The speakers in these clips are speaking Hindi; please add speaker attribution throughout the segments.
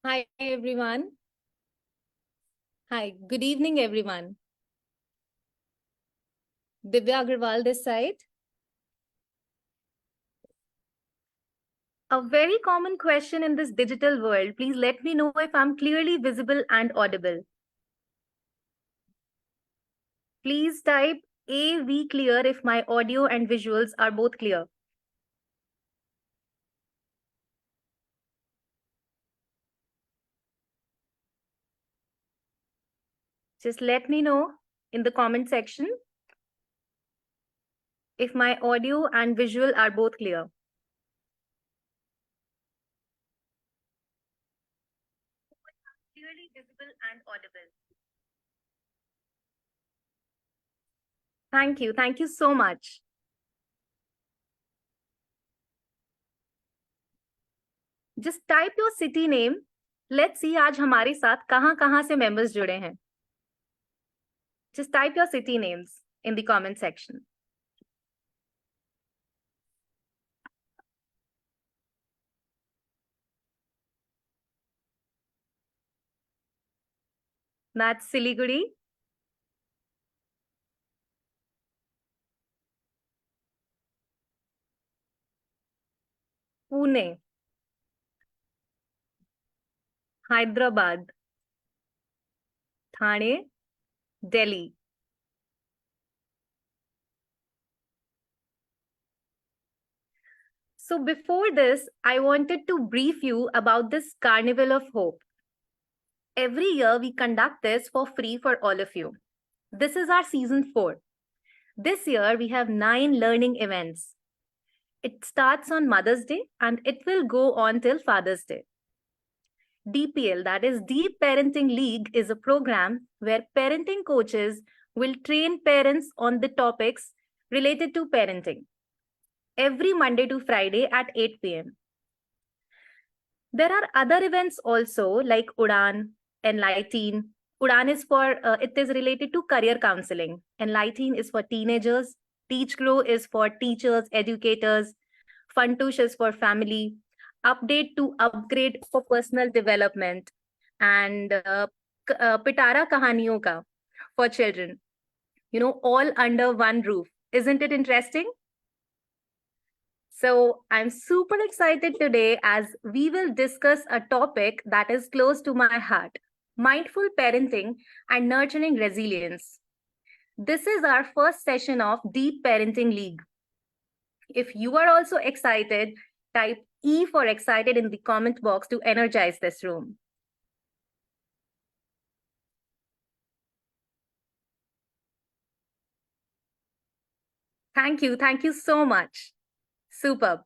Speaker 1: Hi, everyone. Hi, good evening, everyone. Divya Agarwal this side. A very common question in this digital world. Please let me know if I'm clearly visible and audible. Please type AV clear if my audio and visuals are both clear. Just let me know in the comment section if my audio and visual are both clear. Clearly visible and audible. Thank you. Thank you so much. Just type your city name. Let's see आज हमारे साथ कहाँ से members जुड़े हैं. Just type your city names in the comment section. That's Siliguri, Pune, Hyderabad, Thane, Delhi. So before this, I wanted to brief you about this Carnival of Hope. Every year we conduct this for free for all of you. This is our season 4. This year we have 9 learning events. It starts on Mother's Day and it will go on till Father's Day. DPL, that is Deep Parenting League, is a program where parenting coaches will train parents on the topics related to parenting every Monday to Friday at 8 p.m. There are other events also like Udan, Enlighten. Udan is for, it is related to career counseling. Enlighten is for teenagers. Teach Grow is for teachers, educators. Funtush is for family. Update to upgrade for personal development. And Pitara Kahaniyon Ka for children. You know, all under one roof. Isn't it interesting? So I'm super excited today as we will discuss a topic that is close to my heart, mindful parenting and nurturing resilience. This is our first session of Deep Parenting League. If you are also excited, type E for excited in the comment box to energize this room. Thank you. Thank you so much. Superb.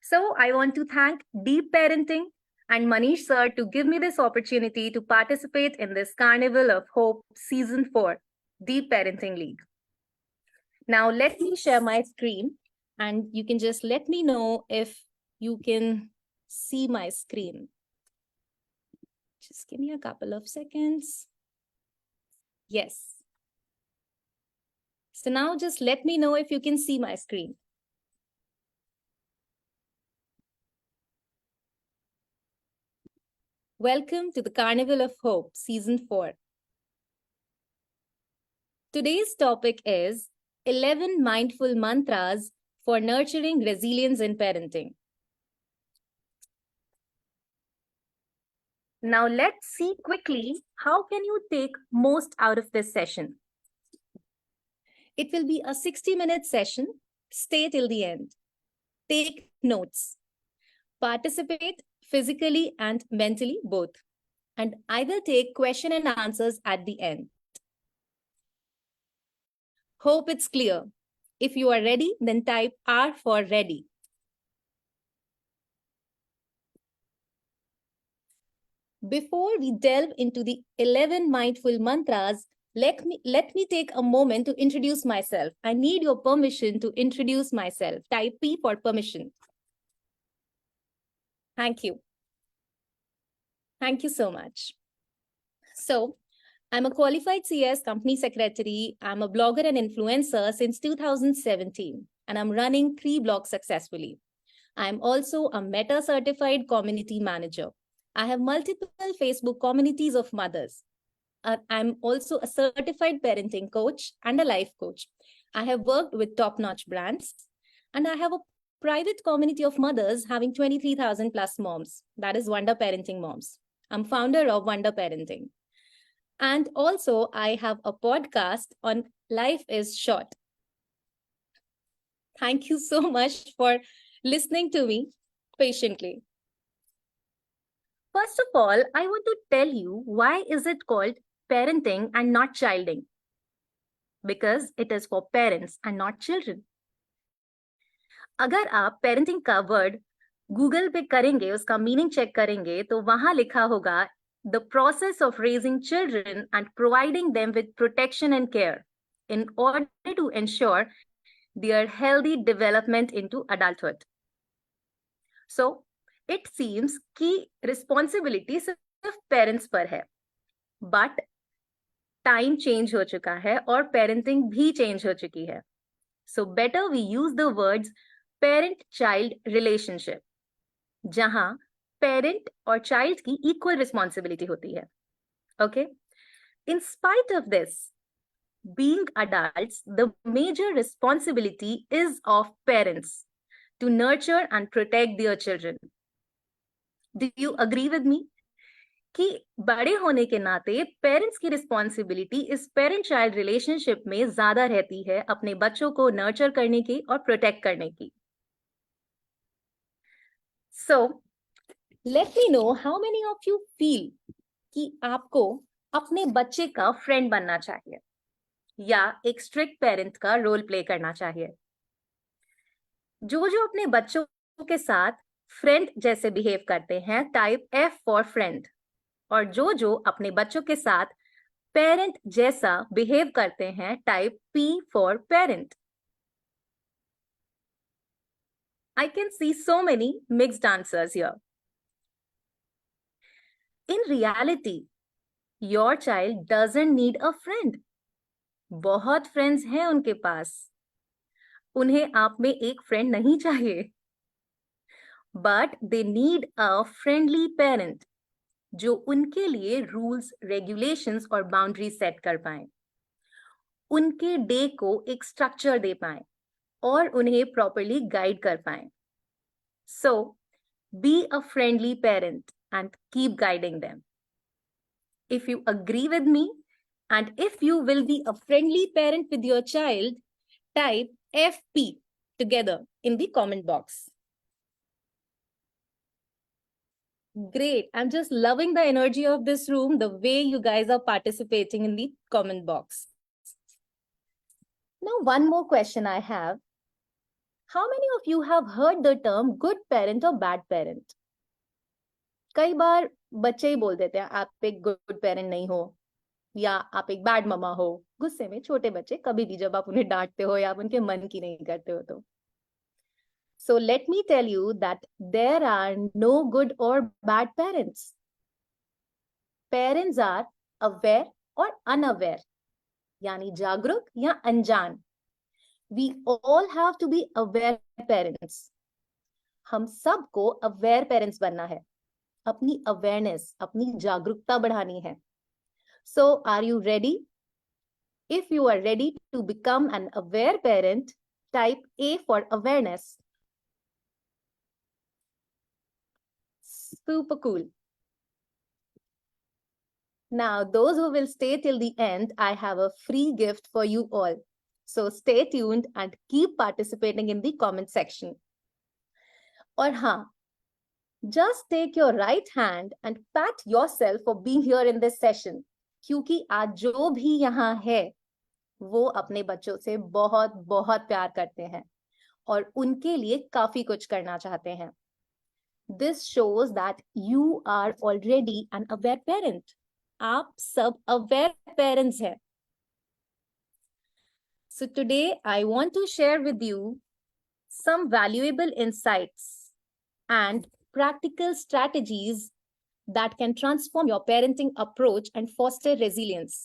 Speaker 1: So I want to thank Deep Parenting and Manish sir to give me this opportunity to participate in this Carnival of Hope Season 4, Deep Parenting League. Now let me share my screen and you can just let me know if you can see my screen. Just give me a couple of seconds. Yes. So now just let me know if you can see my screen. Welcome to the Carnival of Hope, Season 4. Today's topic is 11 mindful mantras for nurturing resilience in parenting. Now let's see quickly how can you take most out of this session. It will be a 60-minute session. Stay till the end. Take notes. Participate physically and mentally both. And I will take question and answers at the end. Hope it's clear. If you are ready, then type R for ready. Before we delve into the 11 mindful mantras, let me take a moment to introduce myself. I need your permission to introduce myself. Type P for permission. Thank you. Thank you so much. So, I'm a qualified CS company secretary. I'm a blogger and influencer since 2017, and I'm running 3 blogs successfully. I'm also a Meta certified community manager. I have multiple Facebook communities of mothers. I'm also a certified parenting coach and a life coach. I have worked with top-notch brands, and I have a private community of mothers having 23,000 plus moms. That is Wonder Parenting Moms. I'm founder of Wonder Parenting. And also, I have a podcast on Life is Short. Thank you so much for listening to me patiently. First of all, I want to tell you why is it called parenting and not childing? Because it is for parents and not children. अगर आप पेरेंटिंग का वर्ड गूगल पे करेंगे, उसका मीनिंग चेक करेंगे, तो वहां लिखा होगा the process of raising children and providing them with protection and care in order to ensure their healthy development into adulthood. So, it seems कि responsibility सिर्फ पेरेंट्स पर है, बट टाइम चेंज हो चुका है और पेरेंटिंग भी चेंज हो चुकी है. So better we use the words parent child relationship, जहां पेरेंट और चाइल्ड की इक्वल रिस्पॉन्सिबिलिटी होती है. Okay, in spite of this, being adults, the major responsibility is of parents to nurture and protect their children. Do you agree with me? कि बड़े होने के नाते पेरेंट्स की रिस्पॉन्सिबिलिटी इस पेरेंट चाइल्ड रिलेशनशिप में ज्यादा रहती है अपने बच्चों को नर्चर करने की और प्रोटेक्ट करने की. सो let me know how many of you feel कि आपको अपने बच्चे का फ्रेंड बनना चाहिए या एक स्ट्रिक्ट पेरेंट का रोल प्ले करना चाहिए. जो जो अपने बच्चों के साथ फ्रेंड जैसे बिहेव करते हैं, टाइप F फॉर फ्रेंड. और जो जो अपने बच्चों के साथ पेरेंट जैसा बिहेव करते हैं, type P for parent. I can see so many mixed answers here. In reality, your child doesn't need a friend. बहुत फ्रेंड्स हैं उनके पास. उन्हें आप में एक फ्रेंड नहीं चाहिए. But they need a friendly parent जो उनके लिए रूल्स, रेगुलेशंस और बाउंड्री सेट कर पाए, उनके डे को एक स्ट्रक्चर दे पाए और उन्हें प्रॉपर्ली गाइड कर पाए. So be a friendly parent and keep guiding them. If you agree with me and if you will be a friendly parent with your child, type FP together in the comment box. Great. I'm just loving the energy of this room, the way you guys are participating in the comment box. Now, one more question I have. How many of you have heard the term good parent or bad parent? कई बार बच्चे ही बोल देते हैं आप एक गुड पेरेंट नहीं हो या आप एक बैड ममा हो. गुस्से में छोटे बच्चे कभी भी जब आप उन्हें डांटते हो या आप उनके मन की नहीं करते हो तो. So let me tell you that there are no good or bad parents. Parents are aware or unaware, यानी जागरूक या अनजान. We all have to be aware parents. हम सबको aware parents बनना है, अपनी awareness, अपनी जागरूकता बढ़ानी है. So are you ready? If you are ready to become an aware parent, type A for awareness. Super cool. Now, those who will stay till the end, I have a free gift for you all. So stay tuned and keep participating in the comment section. और हाँ, just take your right hand and pat yourself for being here in this session. क्योंकि आज जो भी यहाँ है, वो अपने बच्चों से बहुत बहुत प्यार करते हैं और उनके लिए काफी कुछ करना चाहते हैं. This shows that you are already an aware parent. आप सब aware parents हैं. So today I want to share with you some valuable insights and practical strategies that can transform your parenting approach and foster resilience.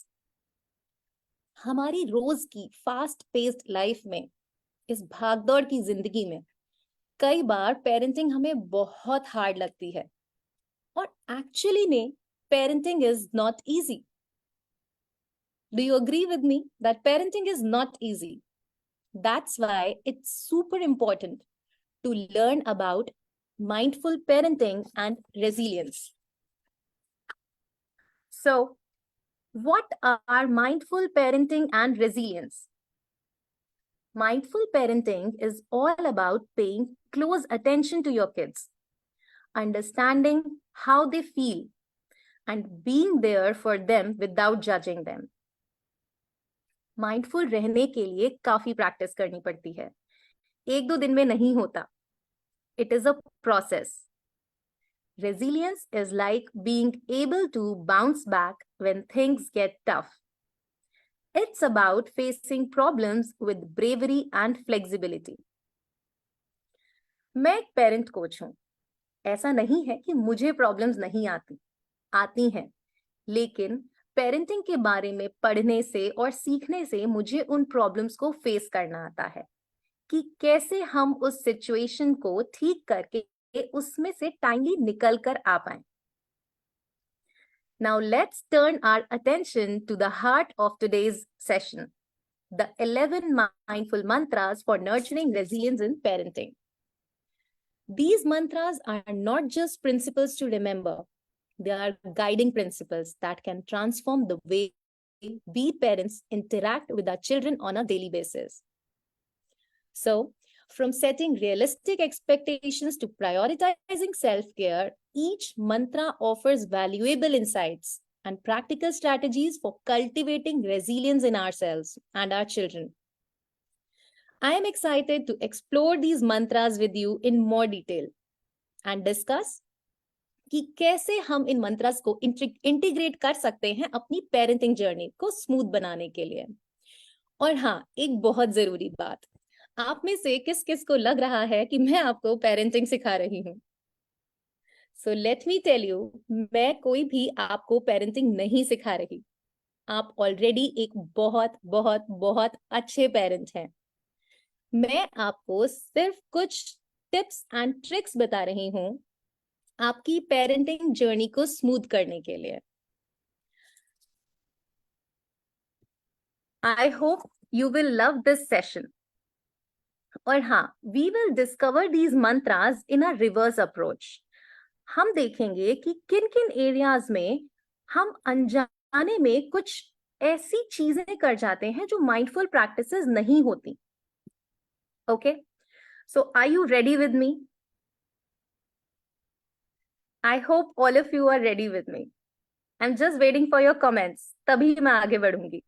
Speaker 1: हमारी रोज की फास्ट पेस्ड लाइफ में, इस भागदौड़ की जिंदगी में कई बार पेरेंटिंग हमें बहुत हार्ड लगती है. और एक्चुअली में parenting is not easy. Do you agree with me that parenting is not easy? That's why it's super important to learn about mindful parenting and resilience. So, what are mindful parenting and resilience? Mindful parenting is all about paying close attention to your kids, understanding how they feel, and being there for them without judging them. Mindful रहने के लिए काफी प्रैक्टिस करनी पड़ती है, एक दो दिन में नहीं होता. It is a process. Resilience is like being able to bounce back when things get tough. It's about facing problems with bravery and flexibility. मैं एक पेरेंट कोच हूं. ऐसा नहीं है कि मुझे प्रॉब्लम्स नहीं आती हैं, लेकिन पेरेंटिंग के बारे में पढ़ने से और सीखने से मुझे उन प्रॉब्लम्स को फेस करना आता है कि कैसे हम उस सिचुएशन को ठीक करके उसमें से टाइमली निकल कर आ पाए. Now let's turn our attention to the heart of today's session, the 11 mindful mantras for nurturing resilience in parenting. These mantras are not just principles to remember. They are guiding principles that can transform the way we parents interact with our children on a daily basis. So, from setting realistic expectations to prioritizing self-care, each mantra offers valuable insights and practical strategies for cultivating resilience in ourselves and our children. I am excited to explore these mantras with you in more detail and discuss कि कैसे हम इन मंत्रास को इंटीग्रेट कर सकते हैं अपनी पेरेंटिंग जर्नी को स्मूथ बनाने के लिए. और हाँ, एक बहुत जरूरी बात, आप में से किस किस को लग रहा है कि मैं आपको पेरेंटिंग सिखा रही हूँ? So let me tell you, मैं कोई भी आपको पेरेंटिंग नहीं सिखा रही. आप ऑलरेडी एक बहुत बहुत बहुत अच्छे पेरेंट हैं. मैं आपको सिर्फ कुछ टिप्स एंड ट्रिक्स बता रही हूँ आपकी पेरेंटिंग जर्नी को स्मूथ करने के लिए. I hope you will love this session. और हाँ, we will discover these mantras in a reverse approach. हम देखेंगे कि किन किन एरियाज में हम अनजाने में कुछ ऐसी चीजें कर जाते हैं जो माइंडफुल प्रैक्टिसेस नहीं होती. Okay? So are you ready with me? I hope all of you are ready with me. I'm just waiting for your comments. तभी मैं आगे बढ़ूंगी.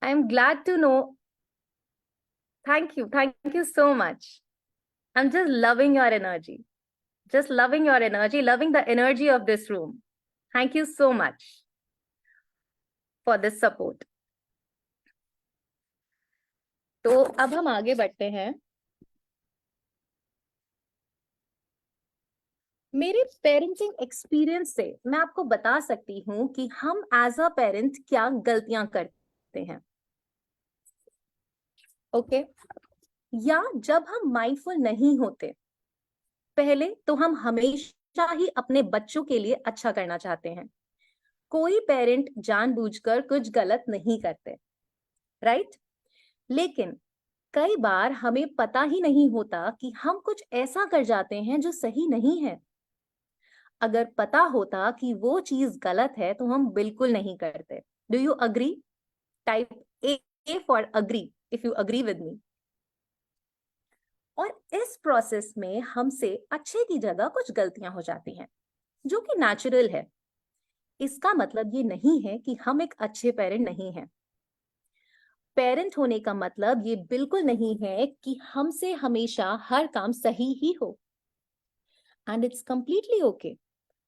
Speaker 1: I'm glad to know. Thank you so much. I'm just loving your energy. Just loving your energy, loving the energy of this room. Thank you so much for this support. तो अब हम आगे बढ़ते हैं. मेरे पेरेंटिंग एक्सपीरियंस से मैं आपको बता सकती हूँ कि हम एज अ पेरेंट क्या गलतियां करते हैं. ओके? या जब हम माइंडफुल नहीं होते, पहले तो हम हमेशा ही अपने बच्चों के लिए अच्छा करना चाहते हैं. कोई पेरेंट जानबूझकर कुछ गलत नहीं करते, राइट? लेकिन कई बार हमें पता ही नहीं होता कि हम कुछ ऐसा कर जाते हैं जो सही नहीं है. अगर पता होता कि वो चीज गलत है तो हम बिल्कुल नहीं करते. Do you agree? Type A for agree if you agree with मी. और इस प्रोसेस में हमसे अच्छे की जगह कुछ गलतियां हो जाती हैं, जो कि नेचुरल है. इसका मतलब ये नहीं है कि हम एक अच्छे पेरेंट नहीं हैं. पेरेंट होने का मतलब ये बिल्कुल नहीं है कि हमसे हमेशा हर काम सही ही हो. एंड इट्स कंप्लीटली ओके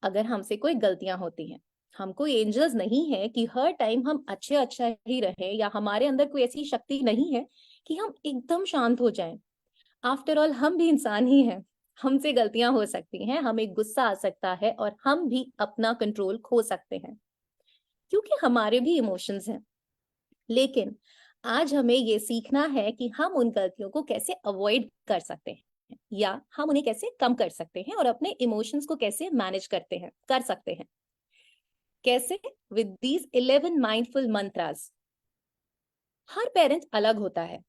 Speaker 1: अगर हमसे कोई गलतियां होती हैं. हम कोई एंजल्स नहीं है कि हर टाइम हम अच्छा ही रहें, या हमारे अंदर कोई ऐसी शक्ति नहीं है कि हम एकदम शांत हो जाएं. आफ्टर ऑल हम भी इंसान ही हैं. हमसे गलतियां हो सकती हैं, हमें गुस्सा आ सकता है और हम भी अपना कंट्रोल खो सकते हैं, क्योंकि हमारे भी इमोशंस हैं. लेकिन आज हमें ये सीखना है कि हम उन गलतियों को कैसे अवॉइड कर सकते हैं या हम उन्हें कैसे कम कर सकते हैं और अपने इमोशंस को कैसे मैनेज कर सकते हैं। कैसे? With these 11 mindful mantras. हर पेरेंट अलग होता है,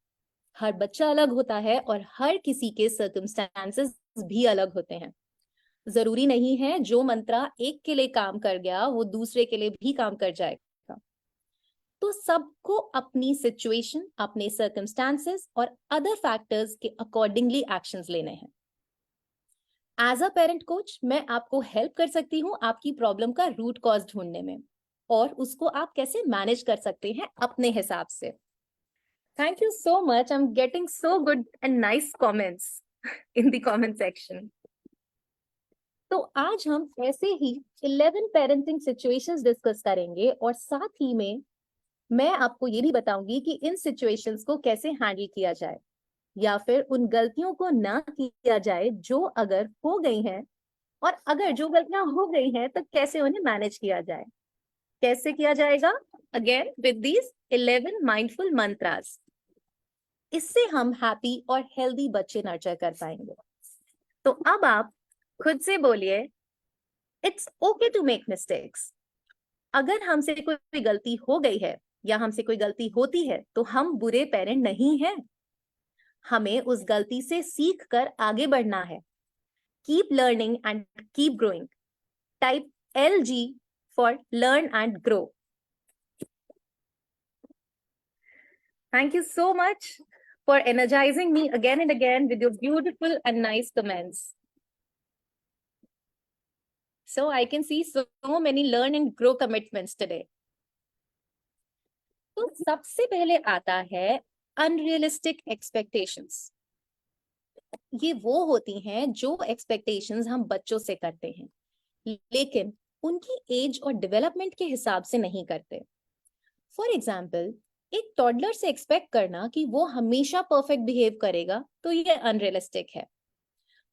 Speaker 1: हर बच्चा अलग होता है और हर किसी के सर्कमस्टांसेस भी अलग होते हैं। जरूरी नहीं है जो मंत्रा एक के लिए काम कर गया वो दूसरे के लिए भी काम कर जाएगा। तो सबको अपनी सिचुएशन, अपने सर्कमस्टांसेस और अदर फैक्टर्स के अकॉर्डिंगली एक्शंस लेने हैं। एज अ पेरेंट कोच मैं आपको हेल्प कर सकती हूँ आपकी प्रॉब्लम का रूट कॉज ढूंढने में और उसको आप कैसे मैनेज कर सकते हैं अपने हिसाब से। Thank you so much, I am getting so good and nice comments in the comment section. तो आज हम ऐसे ही 11 पेरेंटिंग सिचुएशंस डिस्कस करेंगे और साथ ही में मैं आपको ये भी बताऊंगी कि इन सिचुएशंस को कैसे हैंडल किया जाए या फिर उन गलतियों को ना किया जाए जो अगर हो गई हैं, और अगर जो गलतियां हो गई हैं तो कैसे उन्हें मैनेज किया जाए। कैसे किया जाएगा? Again with these 11 mindful mantras. इससे हम हैप्पी और हेल्दी बच्चे नर्चर कर पाएंगे। तो अब आप खुद से बोलिए, it's okay to make mistakes. अगर हमसे कोई गलती हो गई है या हमसे कोई गलती होती है तो हम बुरे पेरेंट नहीं हैं। हमें उस गलती से सीख कर आगे बढ़ना है। Keep learning and keep growing. Type LG for learn and grow. Thank you so much for energizing me again and again with your beautiful and nice comments. So I can see so many learn and grow commitments today. तो सबसे पहले आता है अनरियलिस्टिक एक्सपेक्टेशंस। ये वो होती हैं जो एक्सपेक्टेशंस हम बच्चों से करते हैं लेकिन उनकी एज और डेवलपमेंट के हिसाब से नहीं करते। फॉर एग्जाम्पल, एक टॉडलर से एक्सपेक्ट करना कि वो हमेशा परफेक्ट बिहेव करेगा तो ये अनरियलिस्टिक है।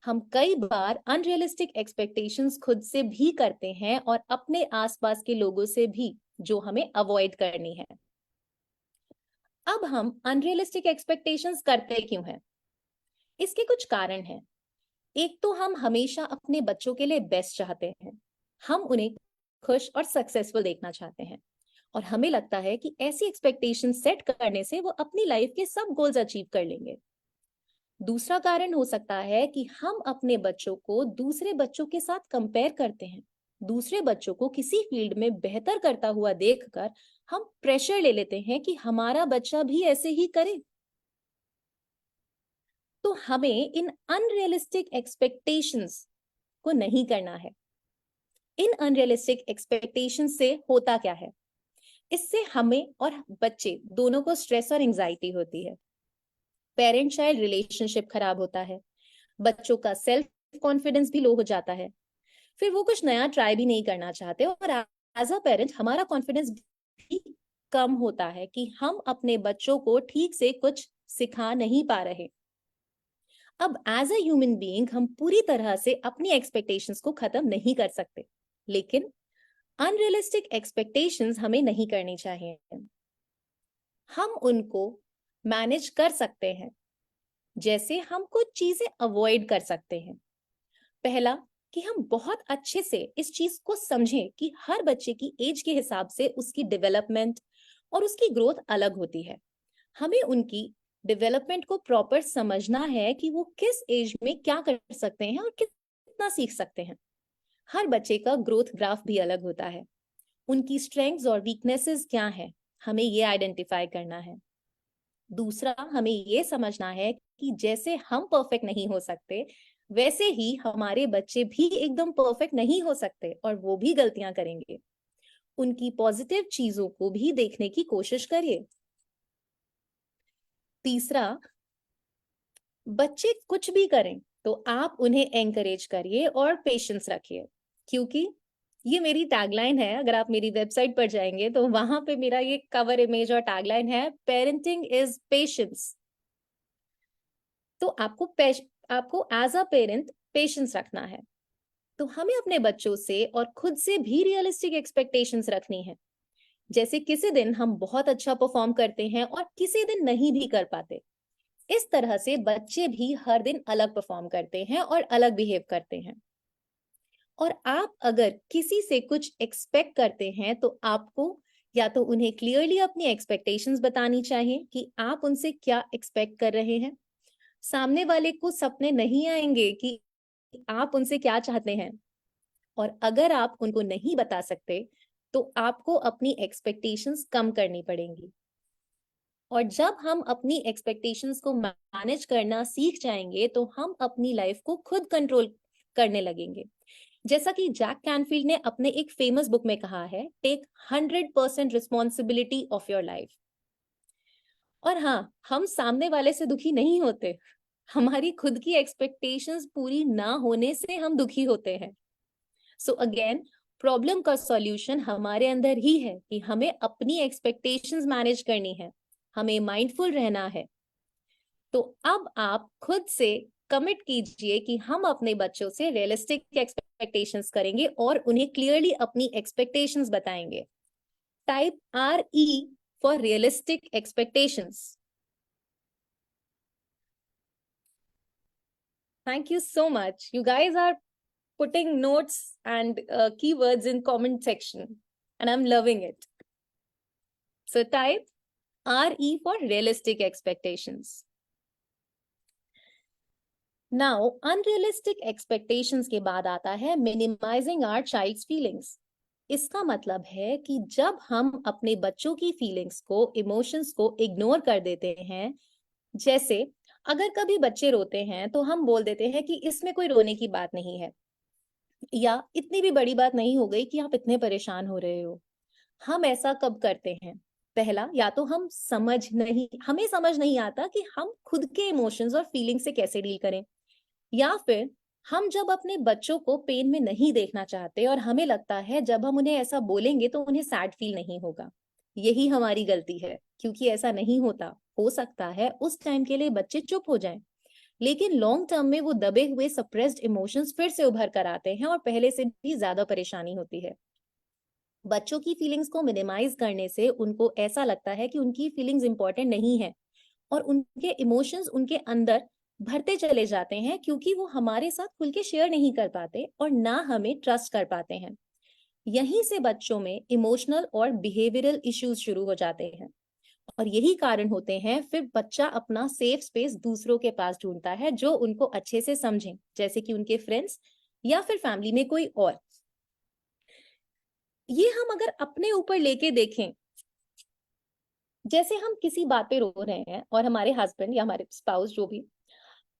Speaker 1: हम कई बार अनरियलिस्टिक एक्सपेक्टेशंस खुद से भी करते हैं और अपने आसपास के लोगों से भी, जो हमें अवॉइड करनी है। अब हम अनरियलिस्टिक एक्सपेक्टेशंस करते क्यों हैं? इसके कुछ कारण हैं। एक तो हम हमेशा अपने बच्चों के लिए बेस्ट चाहते हैं। हम उन्हें खुश और सक्सेसफुल देखना चाहते हैं और हमें लगता है कि ऐसी एक्सपेक्टेशन सेट करने से वो अपनी लाइफ के सब गोल्स अचीव कर लेंगे। दूसरा कारण हो सकता है कि हम अपने बच्चों को दूसरे बच्चों के साथ कंपेयर करते हैं। दूसरे बच्चों को किसी फील्ड में बेहतर करता हुआ देखकर हम प्रेशर ले लेते हैं कि हमारा बच्चा भी ऐसे ही करे। तो हमें इन अनरियलिस्टिक एक्सपेक्टेशंस को नहीं करना है। इन अनरियलिस्टिक एक्सपेक्टेशंस से होता क्या है? इससे हमें और बच्चे दोनों को स्ट्रेस और एंजाइटी होती है। पेरेंट चाइल्ड रिलेशनशिप खराब होता है, बच्चों का सेल्फ कॉन्फिडेंस भी लो हो जाता है, फिर वो कुछ नया ट्राई भी नहीं करना चाहते और एज अ पेरेंट हमारा कॉन्फिडेंस भी कम होता है कि हम अपने बच्चों को ठीक से कुछ सिखा नहीं पा रहे। अब एज अ ह्यूमन बीइंग हम पूरी तरह से अपनी एक्सपेक्टेशंस को खत्म नहीं कर सकते, लेकिन अनरियलिस्टिक एक्सपेक्टेशंस हमें नहीं करनी चाहिए। हम उनको मैनेज कर सकते हैं, जैसे हम कुछ चीजें अवॉइड कर सकते हैं। पहला, कि हम बहुत अच्छे से इस चीज को समझें कि हर बच्चे की एज के हिसाब से उसकी डेवलपमेंट और उसकी ग्रोथ अलग होती है। हमें उनकी डेवलपमेंट को प्रॉपर समझना है कि वो किस एज में क्या कर सकते हैं और कितना सीख सकते हैं। हर बच्चे का ग्रोथ ग्राफ भी अलग होता है। उनकी स्ट्रेंथ्स और वीकनेसेस क्या है, हमें ये आइडेंटिफाई करना है। दूसरा, हमें ये समझना है कि जैसे हम परफेक्ट नहीं हो सकते वैसे ही हमारे बच्चे भी एकदम परफेक्ट नहीं हो सकते और वो भी गलतियां करेंगे। उनकी पॉजिटिव चीजों को भी देखने की कोशिश करिए। तीसरा, बच्चे कुछ भी करें तो आप उन्हें एंकरेज करिए और पेशेंस रखिए, क्योंकि ये मेरी टैगलाइन है। अगर आप मेरी वेबसाइट पर जाएंगे तो वहां पे मेरा ये कवर इमेज और टैगलाइन है, पेरेंटिंग इज पेशेंस। तो आपको एज अ पेरेंट पेशेंस रखना है। तो हमें अपने बच्चों से और खुद से भी रियलिस्टिक एक्सपेक्टेशंस रखनी है। जैसे किसी दिन हम बहुत अच्छा परफॉर्म करते हैं और किसी दिन नहीं भी कर पाते। इस तरह से बच्चे भी हर दिन अलग परफॉर्म करते हैं और अलग बिहेव करते हैं। और आप अगर किसी से कुछ एक्सपेक्ट करते हैं तो आपको या तो उन्हें क्लियरली अपनी एक्सपेक्टेशंस बतानी चाहिए कि आप उनसे क्या एक्सपेक्ट कर रहे हैं। सामने वाले को सपने नहीं आएंगे कि आप उनसे क्या चाहते हैं। और अगर आप उनको नहीं बता सकते तो आपको अपनी एक्सपेक्टेशंस कम करनी पड़ेंगी। और जब हम अपनी एक्सपेक्टेशंस को मैनेज करना सीख जाएंगे तो हम अपनी लाइफ को खुद कंट्रोल करने लगेंगे। जैसा कि जैक कैनफील्ड ने अपने एक फेमस बुक में कहा है, take 100% responsibility of your life. और हाँ, हम सामने वाले से दुखी नहीं होते, हमारी खुद की एक्सपेक्टेशंस पूरी ना होने से हम दुखी होते हैं। सो अगेन, प्रॉब्लम का सॉल्यूशन हमारे अंदर ही है कि हमें अपनी एक्सपेक्टेशंस मैनेज करनी है, हमें माइंडफुल रहना है। तो अब आप खुद से कमिट कीजिए कि हम अपने बच्चों से रियलिस्टिक एक्सपेक्टेशंस करेंगे और उन्हें क्लियरली अपनी एक्सपेक्टेशंस बताएंगे। Type RE for realistic expectations. Thank you so much. You guys are putting notes and keywords in comment section, and I'm loving it. So type RE for realistic expectations. Now, unrealistic expectations के बाद आता है minimizing our child's feelings. इसका मतलब है कि जब हम अपने बच्चों की फीलिंग्स को, इमोशंस को इग्नोर कर देते हैं। जैसे अगर कभी बच्चे रोते हैं तो हम बोल देते हैं कि इसमें कोई रोने की बात नहीं है, या इतनी भी बड़ी बात नहीं हो गई कि आप इतने परेशान हो रहे हो। हम ऐसा कब करते हैं? पहला, या तो हमें समझ नहीं आता कि हम खुद के इमोशंस और फीलिंग से कैसे डील करें, या फिर हम जब अपने बच्चों को पेन में नहीं देखना चाहते और हमें लगता है जब हम उन्हें ऐसा बोलेंगे तो उन्हें सैड फील नहीं होगा। यही हमारी गलती है, क्योंकि ऐसा नहीं होता। हो सकता है उस टाइम के लिए बच्चे चुप हो जाएं, लेकिन लॉन्ग टर्म में वो दबे हुए सप्रेस्ड इमोशंस फिर से उभर कर आते हैं और पहले से भी ज्यादा परेशानी होती है। बच्चों की फीलिंग्स को मिनिमाइज करने से उनको ऐसा लगता है कि उनकी फीलिंग्स इंपॉर्टेंट नहीं है और उनके इमोशंस उनके अंदर भरते चले जाते हैं, क्योंकि वो हमारे साथ खुल के शेयर नहीं कर पाते और ना हमें ट्रस्ट कर पाते हैं। यहीं से बच्चों में इमोशनल और बिहेवियरल इश्यूज शुरू हो जाते हैं, और यही कारण होते हैं फिर बच्चा अपना सेफ स्पेस दूसरों के पास ढूंढता है जो उनको अच्छे से समझें, जैसे कि उनके फ्रेंड्स या फिर फैमिली में कोई और। ये हम अगर अपने ऊपर लेके देखें, जैसे हम किसी बात पे रो रहे हैं और हमारे हस्बैंड या हमारे स्पाउस जो भी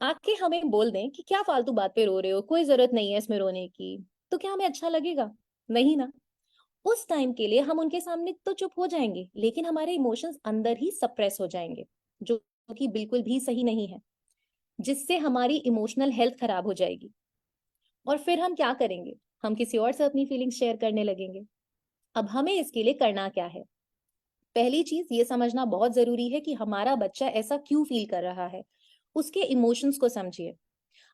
Speaker 1: आके हमें बोल दें कि क्या फालतू बात पे रो रहे हो, कोई जरूरत नहीं है इसमें रोने की, तो क्या हमें अच्छा लगेगा? नहीं ना। उस टाइम के लिए हम उनके सामने तो चुप हो जाएंगे, लेकिन हमारे इमोशंस अंदर ही सप्रेस हो जाएंगे, जो कि बिल्कुल भी सही नहीं है, जिससे हमारी इमोशनल हेल्थ खराब हो जाएगी। और फिर हम क्या करेंगे? हम किसी और से अपनी फीलिंग्स शेयर करने लगेंगे। अब हमें इसके लिए करना क्या है? पहली चीज ये समझना बहुत जरूरी है कि हमारा बच्चा ऐसा क्यों फील कर रहा है। उसके इमोशंस को समझिए।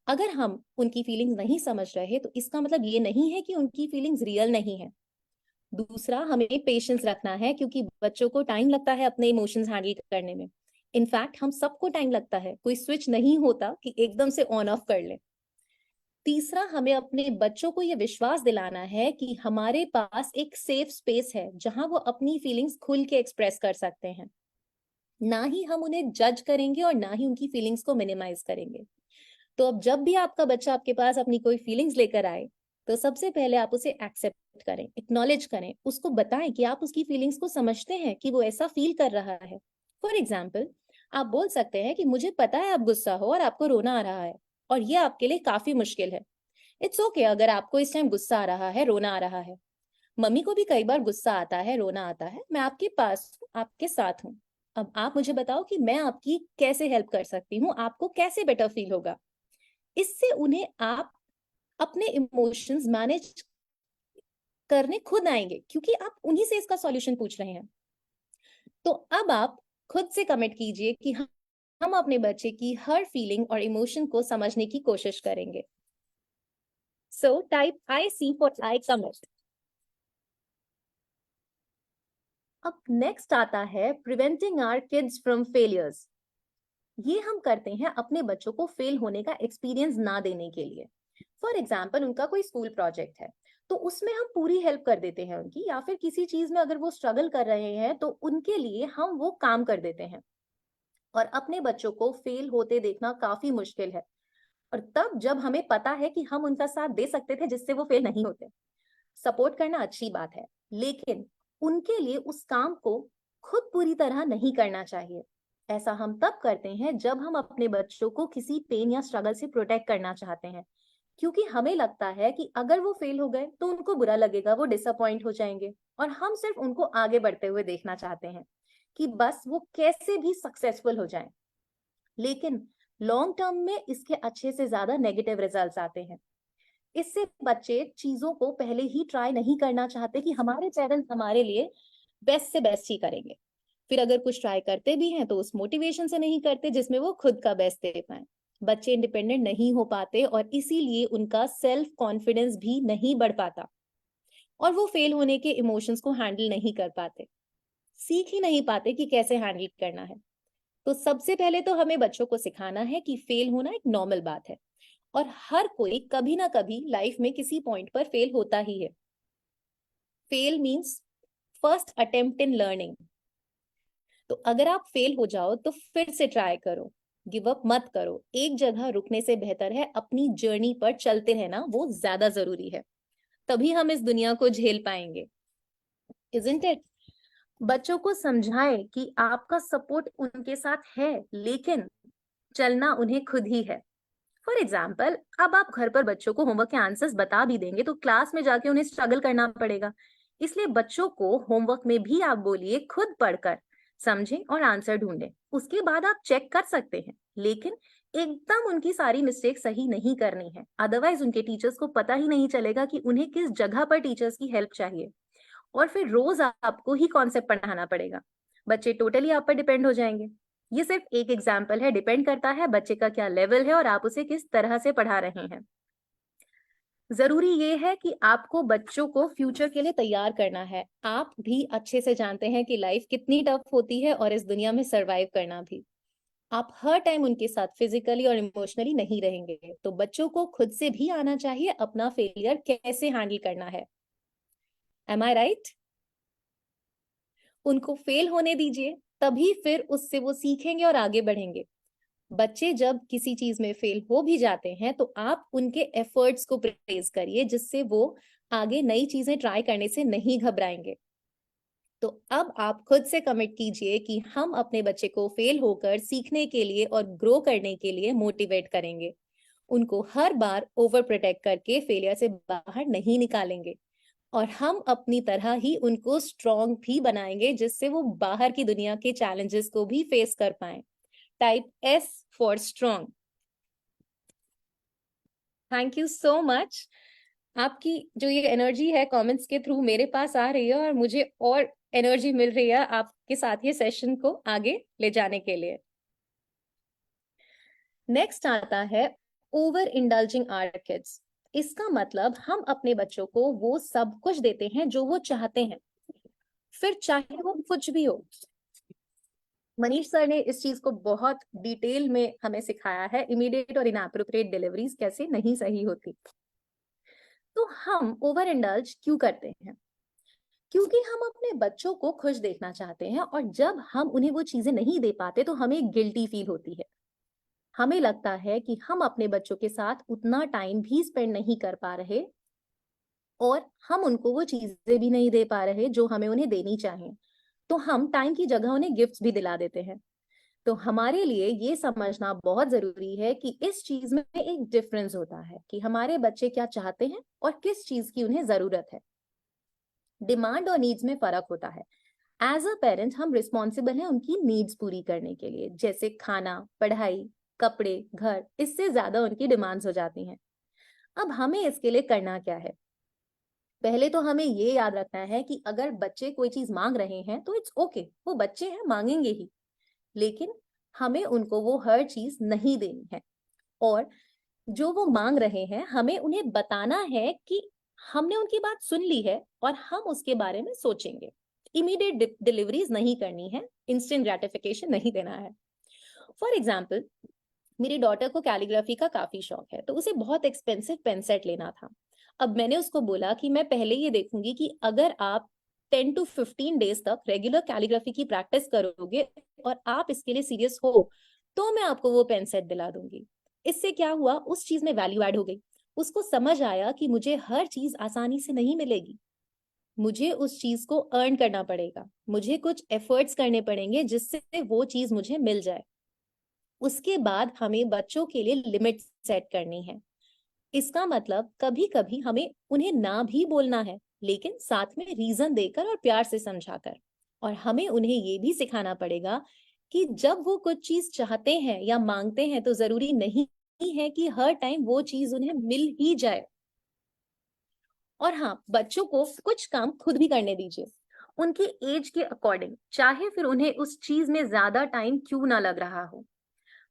Speaker 1: अगर हम उनकी फीलिंग्स नहीं समझ रहे तो इसका मतलब ये नहीं है कि उनकी फीलिंग्स रियल नहीं है। दूसरा, हमें पेशेंस रखना है, क्योंकि बच्चों को टाइम लगता है अपने इमोशंस हैंडल करने में। इनफैक्ट हम सबको टाइम लगता है, कोई स्विच नहीं होता कि एकदम से ऑन ऑफ कर ले। तीसरा, हमें अपने बच्चों को यह विश्वास दिलाना है कि हमारे पास एक सेफ स्पेस है जहां वो अपनी फीलिंग्स खुल के एक्सप्रेस कर सकते हैं। ना ही हम उन्हें जज करेंगे और ना ही उनकी फीलिंग्स को मिनिमाइज करेंगे। तो अब जब भी आपका बच्चा आपके पास अपनी कोई फीलिंग्स लेकर आए, तो सबसे पहले आप उसे एक्सेप्ट करें, एक्नॉलेज करें, उसको बताएं कि आप उसकी फीलिंग्स को समझते हैं कि वो ऐसा फील कर रहा है। फॉर एग्जाम्पल, आप बोल सकते हैं कि मुझे पता है आप गुस्सा हो और आपको रोना आ रहा है, और ये आपके लिए काफी मुश्किल है। इट्स ओके अगर आपको इस टाइम गुस्सा आ रहा है, रोना आ रहा है। मम्मी को भी कई बार गुस्सा आता है, रोना आता है। मैं आपके पास हूँ, आपके साथ हूँ। अब आप मुझे बताओ कि मैं आपकी कैसे हेल्प कर सकती हूँ, आपको कैसे बेटर फील होगा। इससे उन्हें आप अपने इमोशंस मैनेज करने खुद आएंगे, क्योंकि आप उन्हीं से इसका सॉल्यूशन पूछ रहे हैं। तो अब आप खुद से कमिट कीजिए कि हम अपने बच्चे की हर फीलिंग और इमोशन को समझने की कोशिश करेंगे। So type IC for I commit. अब नेक्स्ट आता है preventing our kids from failures. ये हम करते हैं अपने बच्चों को फेल होने का एक्सपीरियंस ना देने के लिए। फॉर एग्जाम्पल, उनका कोई स्कूल प्रोजेक्ट है तो उसमें हम पूरी हेल्प कर देते हैं उनकी, या फिर किसी चीज में अगर वो स्ट्रगल कर रहे हैं तो उनके लिए हम वो काम कर देते हैं। और अपने बच्चों को फेल होते देखना काफी मुश्किल है, और तब जब हमें पता है कि हम उनका साथ दे सकते थे जिससे वो फेल नहीं होते। सपोर्ट करना अच्छी बात है, लेकिन उनके लिए उस काम को खुद पूरी तरह नहीं करना चाहिए। ऐसा हम तब करते हैं जब हम अपने बच्चों को किसी पेन या स्ट्रगल से प्रोटेक्ट करना चाहते हैं, क्योंकि हमें लगता है कि अगर वो फेल हो गए तो उनको बुरा लगेगा, वो डिसअपॉइंट हो जाएंगे, और हम सिर्फ उनको आगे बढ़ते हुए देखना चाहते हैं कि बस वो कैसे भी सक्सेसफुल हो जाएं। लेकिन लॉन्ग टर्म में इसके अच्छे से ज्यादा नेगेटिव रिजल्ट्स आते हैं। इससे बच्चे चीजों को पहले ही ट्राई नहीं करना चाहते कि हमारे पेरेंट्स हमारे लिए बेस्ट से बेस्ट ही करेंगे। फिर अगर कुछ ट्राई करते भी हैं तो उस मोटिवेशन से नहीं करते जिसमें वो खुद का बेस्ट दे पाए। बच्चे इंडिपेंडेंट नहीं हो पाते और इसीलिए उनका सेल्फ कॉन्फिडेंस भी नहीं बढ़ पाता, और वो फेल होने के इमोशंस को हैंडल नहीं कर पाते, सीख ही नहीं पाते कि कैसे हैंडल करना है। तो सबसे पहले तो हमें बच्चों को सिखाना है कि फेल होना एक नॉर्मल बात है, और हर कोई कभी ना कभी लाइफ में किसी पॉइंट पर फेल होता ही है। Fail means first attempt in learning. तो अगर आप फेल हो जाओ तो फिर से ट्राई करो, गिव अप मत करो। एक जगह रुकने से बेहतर है अपनी जर्नी पर चलते रहना, वो ज्यादा जरूरी है। तभी हम इस दुनिया को झेल पाएंगे, इजंट इट? बच्चों को समझाएं कि आपका सपोर्ट उनके साथ है, लेकिन चलना उन्हें खुद ही है। फॉर एग्जाम्पल, अब आप घर पर बच्चों को होमवर्क के आंसर्स बता भी देंगे तो क्लास में जाके उन्हें स्ट्रगल करना पड़ेगा। इसलिए बच्चों को होमवर्क में भी आप बोलिए खुद पढ़कर समझें और आंसर ढूंढें। उसके बाद आप चेक कर सकते हैं, लेकिन एकदम उनकी सारी मिस्टेक सही नहीं करनी है, अदरवाइज उनके टीचर्स को पता ही नहीं चलेगा कि उन्हें किस जगह पर टीचर्स की हेल्प चाहिए, और फिर रोज आपको ही कॉन्सेप्ट पढ़ाना पड़ेगा। बच्चे टोटली आप पर डिपेंड हो जाएंगे। ये सिर्फ एक एग्जाम्पल है, डिपेंड करता है बच्चे का क्या लेवल है और आप उसे किस तरह से पढ़ा रहे हैं। जरूरी ये है कि आपको बच्चों को फ्यूचर के लिए तैयार करना है। आप भी अच्छे से जानते हैं कि लाइफ कितनी टफ होती है और इस दुनिया में सरवाइव करना भी। आप हर टाइम उनके साथ फिजिकली और इमोशनली नहीं रहेंगे, तो बच्चों को खुद से भी आना चाहिए अपना फेलियर कैसे हैंडल करना है। एम आई राइट? उनको फेल होने दीजिए, तभी फिर उससे वो सीखेंगे और आगे बढ़ेंगे। बच्चे जब किसी चीज में फेल हो भी जाते हैं तो आप उनके एफर्ट्स को प्रेज करिए, जिससे वो आगे नई चीजें ट्राई करने से नहीं घबराएंगे। तो अब आप खुद से कमिट कीजिए कि हम अपने बच्चे को फेल होकर सीखने के लिए और ग्रो करने के लिए मोटिवेट करेंगे। उनको हर बार ओवर प्रोटेक्ट करके फेलियर से बाहर नहीं निकालेंगे, और हम अपनी तरह ही उनको स्ट्रॉन्ग भी बनाएंगे, जिससे वो बाहर की दुनिया के चैलेंजेस को भी फेस कर पाए। Type S for strong. Thank you so much. आपकी जो ये एनर्जी है कमेंट्स के थ्रू मेरे पास आ रही है, और मुझे और एनर्जी मिल रही है आपके साथ ये सेशन को आगे ले जाने के लिए। नेक्स्ट आता है ओवर इंडल्जिंग आवर किड्स। इसका मतलब हम अपने बच्चों को वो सब कुछ देते हैं जो वो चाहते हैं, फिर चाहे वो कुछ भी हो। मनीष सर ने इस चीज को बहुत डिटेल में हमें सिखाया है, इमीडिएट और इनएप्रोप्रिएट डिलीवरीज कैसे नहीं सही होती। तो हम ओवर इंडल्ज क्यों करते हैं? क्योंकि हम अपने बच्चों को खुश देखना चाहते हैं, और जब हम उन्हें वो चीजें नहीं दे पाते तो हमें गिल्टी फील होती है। हमें लगता है कि हम अपने बच्चों के साथ उतना टाइम भी स्पेंड नहीं कर पा रहे, और हम उनको वो चीजें भी नहीं दे पा रहे जो हमें उन्हें देनी चाहिए। तो हम टाइम की जगह उन्हें गिफ्ट्स भी दिला देते हैं। तो हमारे लिए ये समझना बहुत जरूरी है कि इस चीज में एक डिफरेंस होता है कि हमारे बच्चे क्या चाहते हैं और किस चीज की उन्हें जरूरत है। डिमांड और नीड्स में फर्क होता है। एज अ पेरेंट हम रिस्पॉन्सिबल हैं उनकी नीड्स पूरी करने के लिए, जैसे खाना, पढ़ाई, कपड़े, घर। इससे ज्यादा उनकी डिमांड्स हो जाती हैं। अब हमें इसके लिए करना क्या है? पहले तो हमें ये याद रखना है कि अगर बच्चे कोई चीज मांग रहे हैं तो इट्स ओके, वो बच्चे हैं, मांगेंगे ही। लेकिन हमें उनको वो हर चीज नहीं देनी है, और जो वो मांग रहे हैं हमें उन्हें बताना है कि हमने उनकी बात सुन ली है और हम उसके बारे में सोचेंगे। इमीडिएट डिलीवरीज नहीं करनी है, इंस्टेंट ग्रेटिफिकेशन नहीं देना है। फॉर एग्जाम्पल, मेरी डॉटर को कैलीग्राफी का काफी शौक है, तो उसे बहुत एक्सपेंसिव पेन सेट लेना था। अब मैंने उसको बोला कि मैं पहले ये देखूंगी कि अगर आप 10 to 15 डेज तक रेगुलर कैलीग्राफी की प्रैक्टिस करोगे और आप इसके लिए सीरियस हो, तो मैं आपको वो पेन सेट दिला दूंगी। इससे क्या हुआ, उस चीज में वैल्यू ऐड हो गई। उसको समझ आया कि मुझे हर चीज आसानी से नहीं मिलेगी, मुझे उस चीज को अर्न करना पड़ेगा, मुझे कुछ एफर्ट्स करने पड़ेंगे जिससे वो चीज मुझे मिल जाए। उसके बाद हमें बच्चों के लिए लिमिट सेट करनी है। इसका मतलब कभी कभी हमें उन्हें ना भी बोलना है, लेकिन साथ में रीजन देकर और प्यार से समझाकर। और हमें उन्हें ये भी सिखाना पड़ेगा कि जब वो कुछ चीज चाहते हैं या मांगते हैं तो जरूरी नहीं है कि हर टाइम वो चीज उन्हें मिल ही जाए। और हाँ, बच्चों को कुछ काम खुद भी करने दीजिए, उनकी एज के अकॉर्डिंग, चाहे फिर उन्हें उस चीज में ज्यादा टाइम क्यों ना लग रहा हो।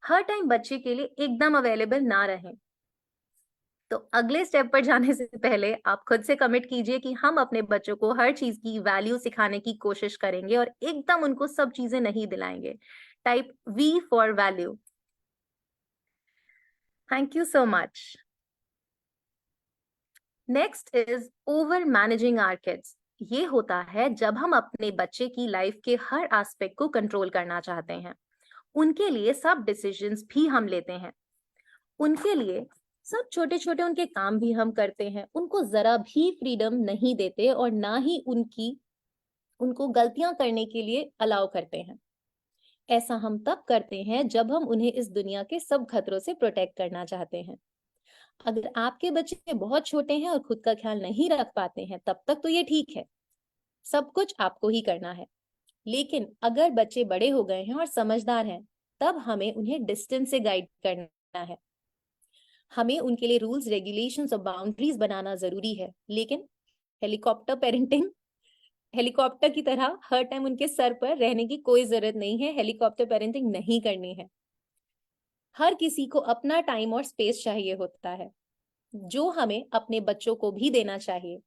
Speaker 1: हर टाइम बच्चे के लिए एकदम अवेलेबल ना रहें। तो अगले स्टेप पर जाने से पहले आप खुद से कमिट कीजिए कि हम अपने बच्चों को हर चीज की वैल्यू सिखाने की कोशिश करेंगे और एकदम उनको सब चीजें नहीं दिलाएंगे। Type V for value. Thank you so much. Next is over managing our kids. ये होता है जब हम अपने बच्चे की लाइफ के हर एस्पेक्ट को कंट्रोल करना चाहते हैं। उनके लिए सब डिसीजंस भी हम लेते हैं, उनके लिए सब छोटे छोटे उनके काम भी हम करते हैं, उनको जरा भी फ्रीडम नहीं देते और ना ही उनको गलतियां करने के लिए अलाउ करते हैं। ऐसा हम तब करते हैं जब हम उन्हें इस दुनिया के सब खतरों से प्रोटेक्ट करना चाहते हैं। अगर आपके बच्चे बहुत छोटे हैं और खुद का ख्याल नहीं रख पाते हैं, तब तक तो ये ठीक है, सब कुछ आपको ही करना है। लेकिन अगर बच्चे बड़े हो गए हैं और समझदार हैं, तब हमें उन्हें डिस्टेंस से गाइड करना है। हमें उनके लिए रूल्स, रेगुलेशंस और बाउंड्रीज बनाना जरूरी है। लेकिन हेलीकॉप्टर की तरह हर टाइम उनके सर पर रहने की कोई जरूरत नहीं है। हेलीकॉप्टर पेरेंटिंग नहीं करनी है। हर किसी को अपना टाइम और स्पेस चाहिए होता है, जो हमें अपने बच्चों को भी देना चाहिए।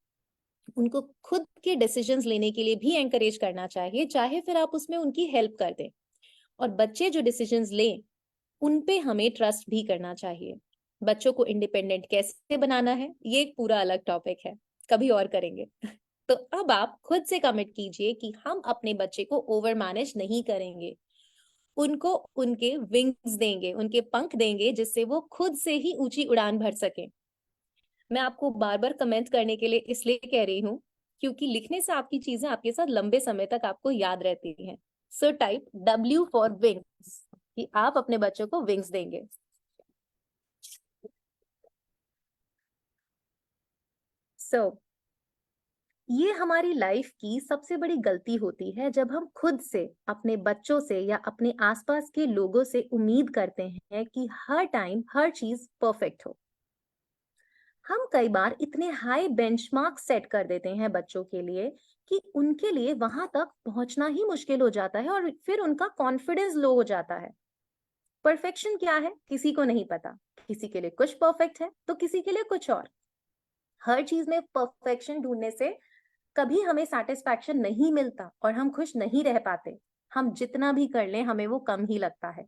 Speaker 1: उनको खुद के डिसीजंस लेने के लिए भी एनकरेज करना चाहिए, चाहे फिर आप उसमें उनकी हेल्प कर दें। और बच्चे जो डिसीजंस लें, उन पे हमें ट्रस्ट भी करना चाहिए। बच्चों को इंडिपेंडेंट कैसे बनाना है, ये एक पूरा अलग टॉपिक है, कभी और करेंगे। तो अब आप खुद से कमिट कीजिए कि हम अपने बच्चे को ओवर मैनेज नहीं करेंगे, उनको उनके विंग्स देंगे, उनके पंख देंगे, जिससे वो खुद से ही ऊंची उड़ान भर सके। मैं आपको बार बार कमेंट करने के लिए इसलिए कह रही हूँ क्योंकि लिखने से आपकी चीजें आपके साथ लंबे समय तक आपको याद रहती हैं। So type W for wings, कि आप अपने बच्चों को विंग्स देंगे। सो ये हमारी लाइफ की सबसे बड़ी गलती होती है जब हम खुद से, अपने बच्चों से या अपने आसपास के लोगों से उम्मीद करते हैं कि हर टाइम हर चीज परफेक्ट हो। हम कई बार इतने हाई बेंचमार्क सेट कर देते हैं बच्चों के लिए कि उनके लिए वहां तक पहुंचना ही मुश्किल हो जाता है और फिर उनका कॉन्फिडेंस लो हो जाता है। परफेक्शन क्या है किसी को नहीं पता, किसी के लिए कुछ परफेक्ट है तो किसी के लिए कुछ और। हर चीज में परफेक्शन ढूंढने से कभी हमें सेटिस्फैक्शन नहीं मिलता और हम खुश नहीं रह पाते। हम जितना भी कर लें हमें वो कम ही लगता है।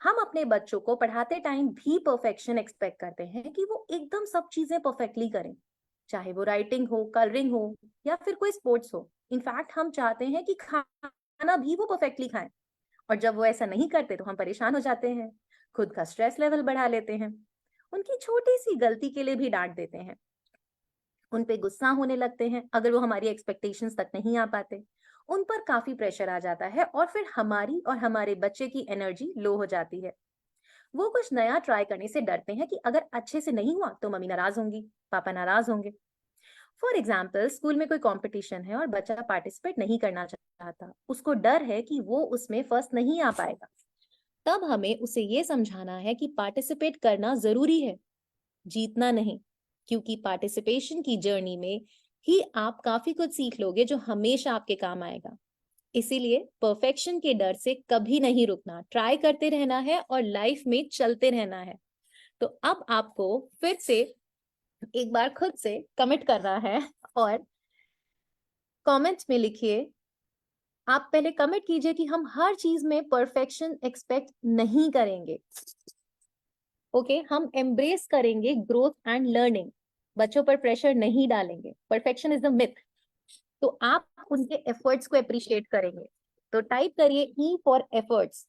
Speaker 1: हम अपने बच्चों को पढ़ाते टाइम भी परफेक्शन एक्सपेक्ट करते हैं कि वो एकदम सब चीजें परफेक्टली करें, चाहे वो राइटिंग हो, कलरिंग हो या फिर कोई स्पोर्ट्स हो। इनफैक्ट हम चाहते हैं कि खाना भी वो परफेक्टली खाएं, और जब वो ऐसा नहीं करते तो हम परेशान हो जाते हैं, खुद का स्ट्रेस लेवल बढ़ा लेते हैं, उनकी छोटी सी गलती के लिए भी डांट देते हैं, उन पे गुस्सा होने लगते हैं अगर वो हमारी एक्सपेक्टेशंस तक नहीं आ पाते। उन पर काफी प्रेशर आ जाता है और फिर हमारी और हमारे बच्चे की एनर्जी लो हो जाती है। वो कुछ नया ट्राई करने से डरते हैं कि अगर अच्छे से नहीं हुआ तो मम्मी नाराज होंगी, पापा नाराज होंगे। फॉर एग्जाम्पल, स्कूल में कोई कंपटीशन है और बच्चा पार्टिसिपेट नहीं करना चाहता, उसको डर है कि वो उसमें फर्स्ट नहीं आ पाएगा। तब हमें उसे ये समझाना है कि पार्टिसिपेट करना जरूरी है, जीतना नहीं। क्योंकि पार्टिसिपेशन की जर्नी में ही आप काफी कुछ सीख लोगे जो हमेशा आपके काम आएगा। इसीलिए परफेक्शन के डर से कभी नहीं रुकना, ट्राई करते रहना है और लाइफ में चलते रहना है। तो अब आपको फिर से एक बार खुद से कमिट करना है और कमेंट में लिखिए, आप पहले कमिट कीजिए कि हम हर चीज में परफेक्शन एक्सपेक्ट नहीं करेंगे। ओके, हम एम्ब्रेस करेंगे ग्रोथ एंड लर्निंग, बच्चों पर प्रेशर नहीं डालेंगे। परफेक्शन इज अ मिथ, तो आप उनके एफर्ट्स को अप्रिशिएट करेंगे। तो टाइप करिए E for efforts.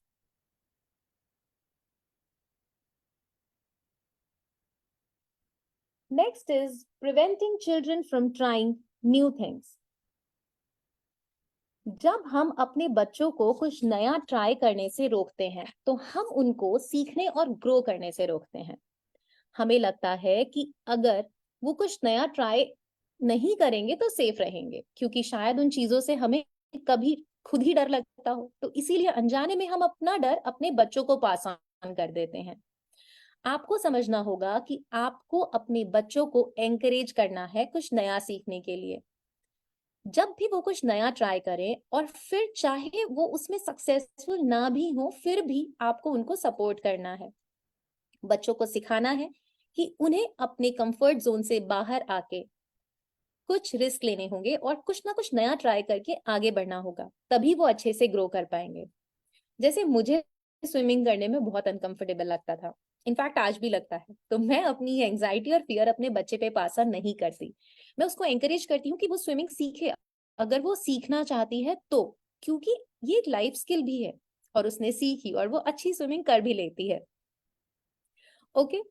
Speaker 1: Next is preventing children from trying new things. जब हम अपने बच्चों को कुछ नया ट्राई करने से रोकते हैं तो हम उनको सीखने और ग्रो करने से रोकते हैं। हमें लगता है कि अगर वो कुछ नया ट्राई नहीं करेंगे तो सेफ रहेंगे, क्योंकि शायद उन चीजों से हमें कभी खुद ही डर लगता हो, तो इसीलिए अनजाने में हम अपना डर अपने बच्चों को पास ऑन कर देते हैं। आपको समझना होगा कि आपको अपने बच्चों को एनकरेज करना है कुछ नया सीखने के लिए। जब भी वो कुछ नया ट्राई करें और फिर चाहे वो उसमें सक्सेसफुल ना भी हो, फिर भी आपको उनको सपोर्ट करना है। बच्चों को सिखाना है कि उन्हें अपने कंफर्ट जोन से बाहर आके कुछ रिस्क लेने होंगे और कुछ ना कुछ नया ट्राई करके आगे बढ़ना होगा, तभी वो अच्छे से ग्रो कर पाएंगे। जैसे मुझे स्विमिंग करने में बहुत अनकंफर्टेबल लगता था, इनफैक्ट आज भी लगता है, तो मैं अपनी एंजाइटी और फियर अपने बच्चे पे पास ऑन नहीं करती। मैं उसको एंकरेज करती हूँ कि वो स्विमिंग सीखे, अगर वो सीखना चाहती है तो, क्योंकि ये एक लाइफ स्किल भी है और उसने सीखी और वो अच्छी स्विमिंग कर भी लेती है। ओके,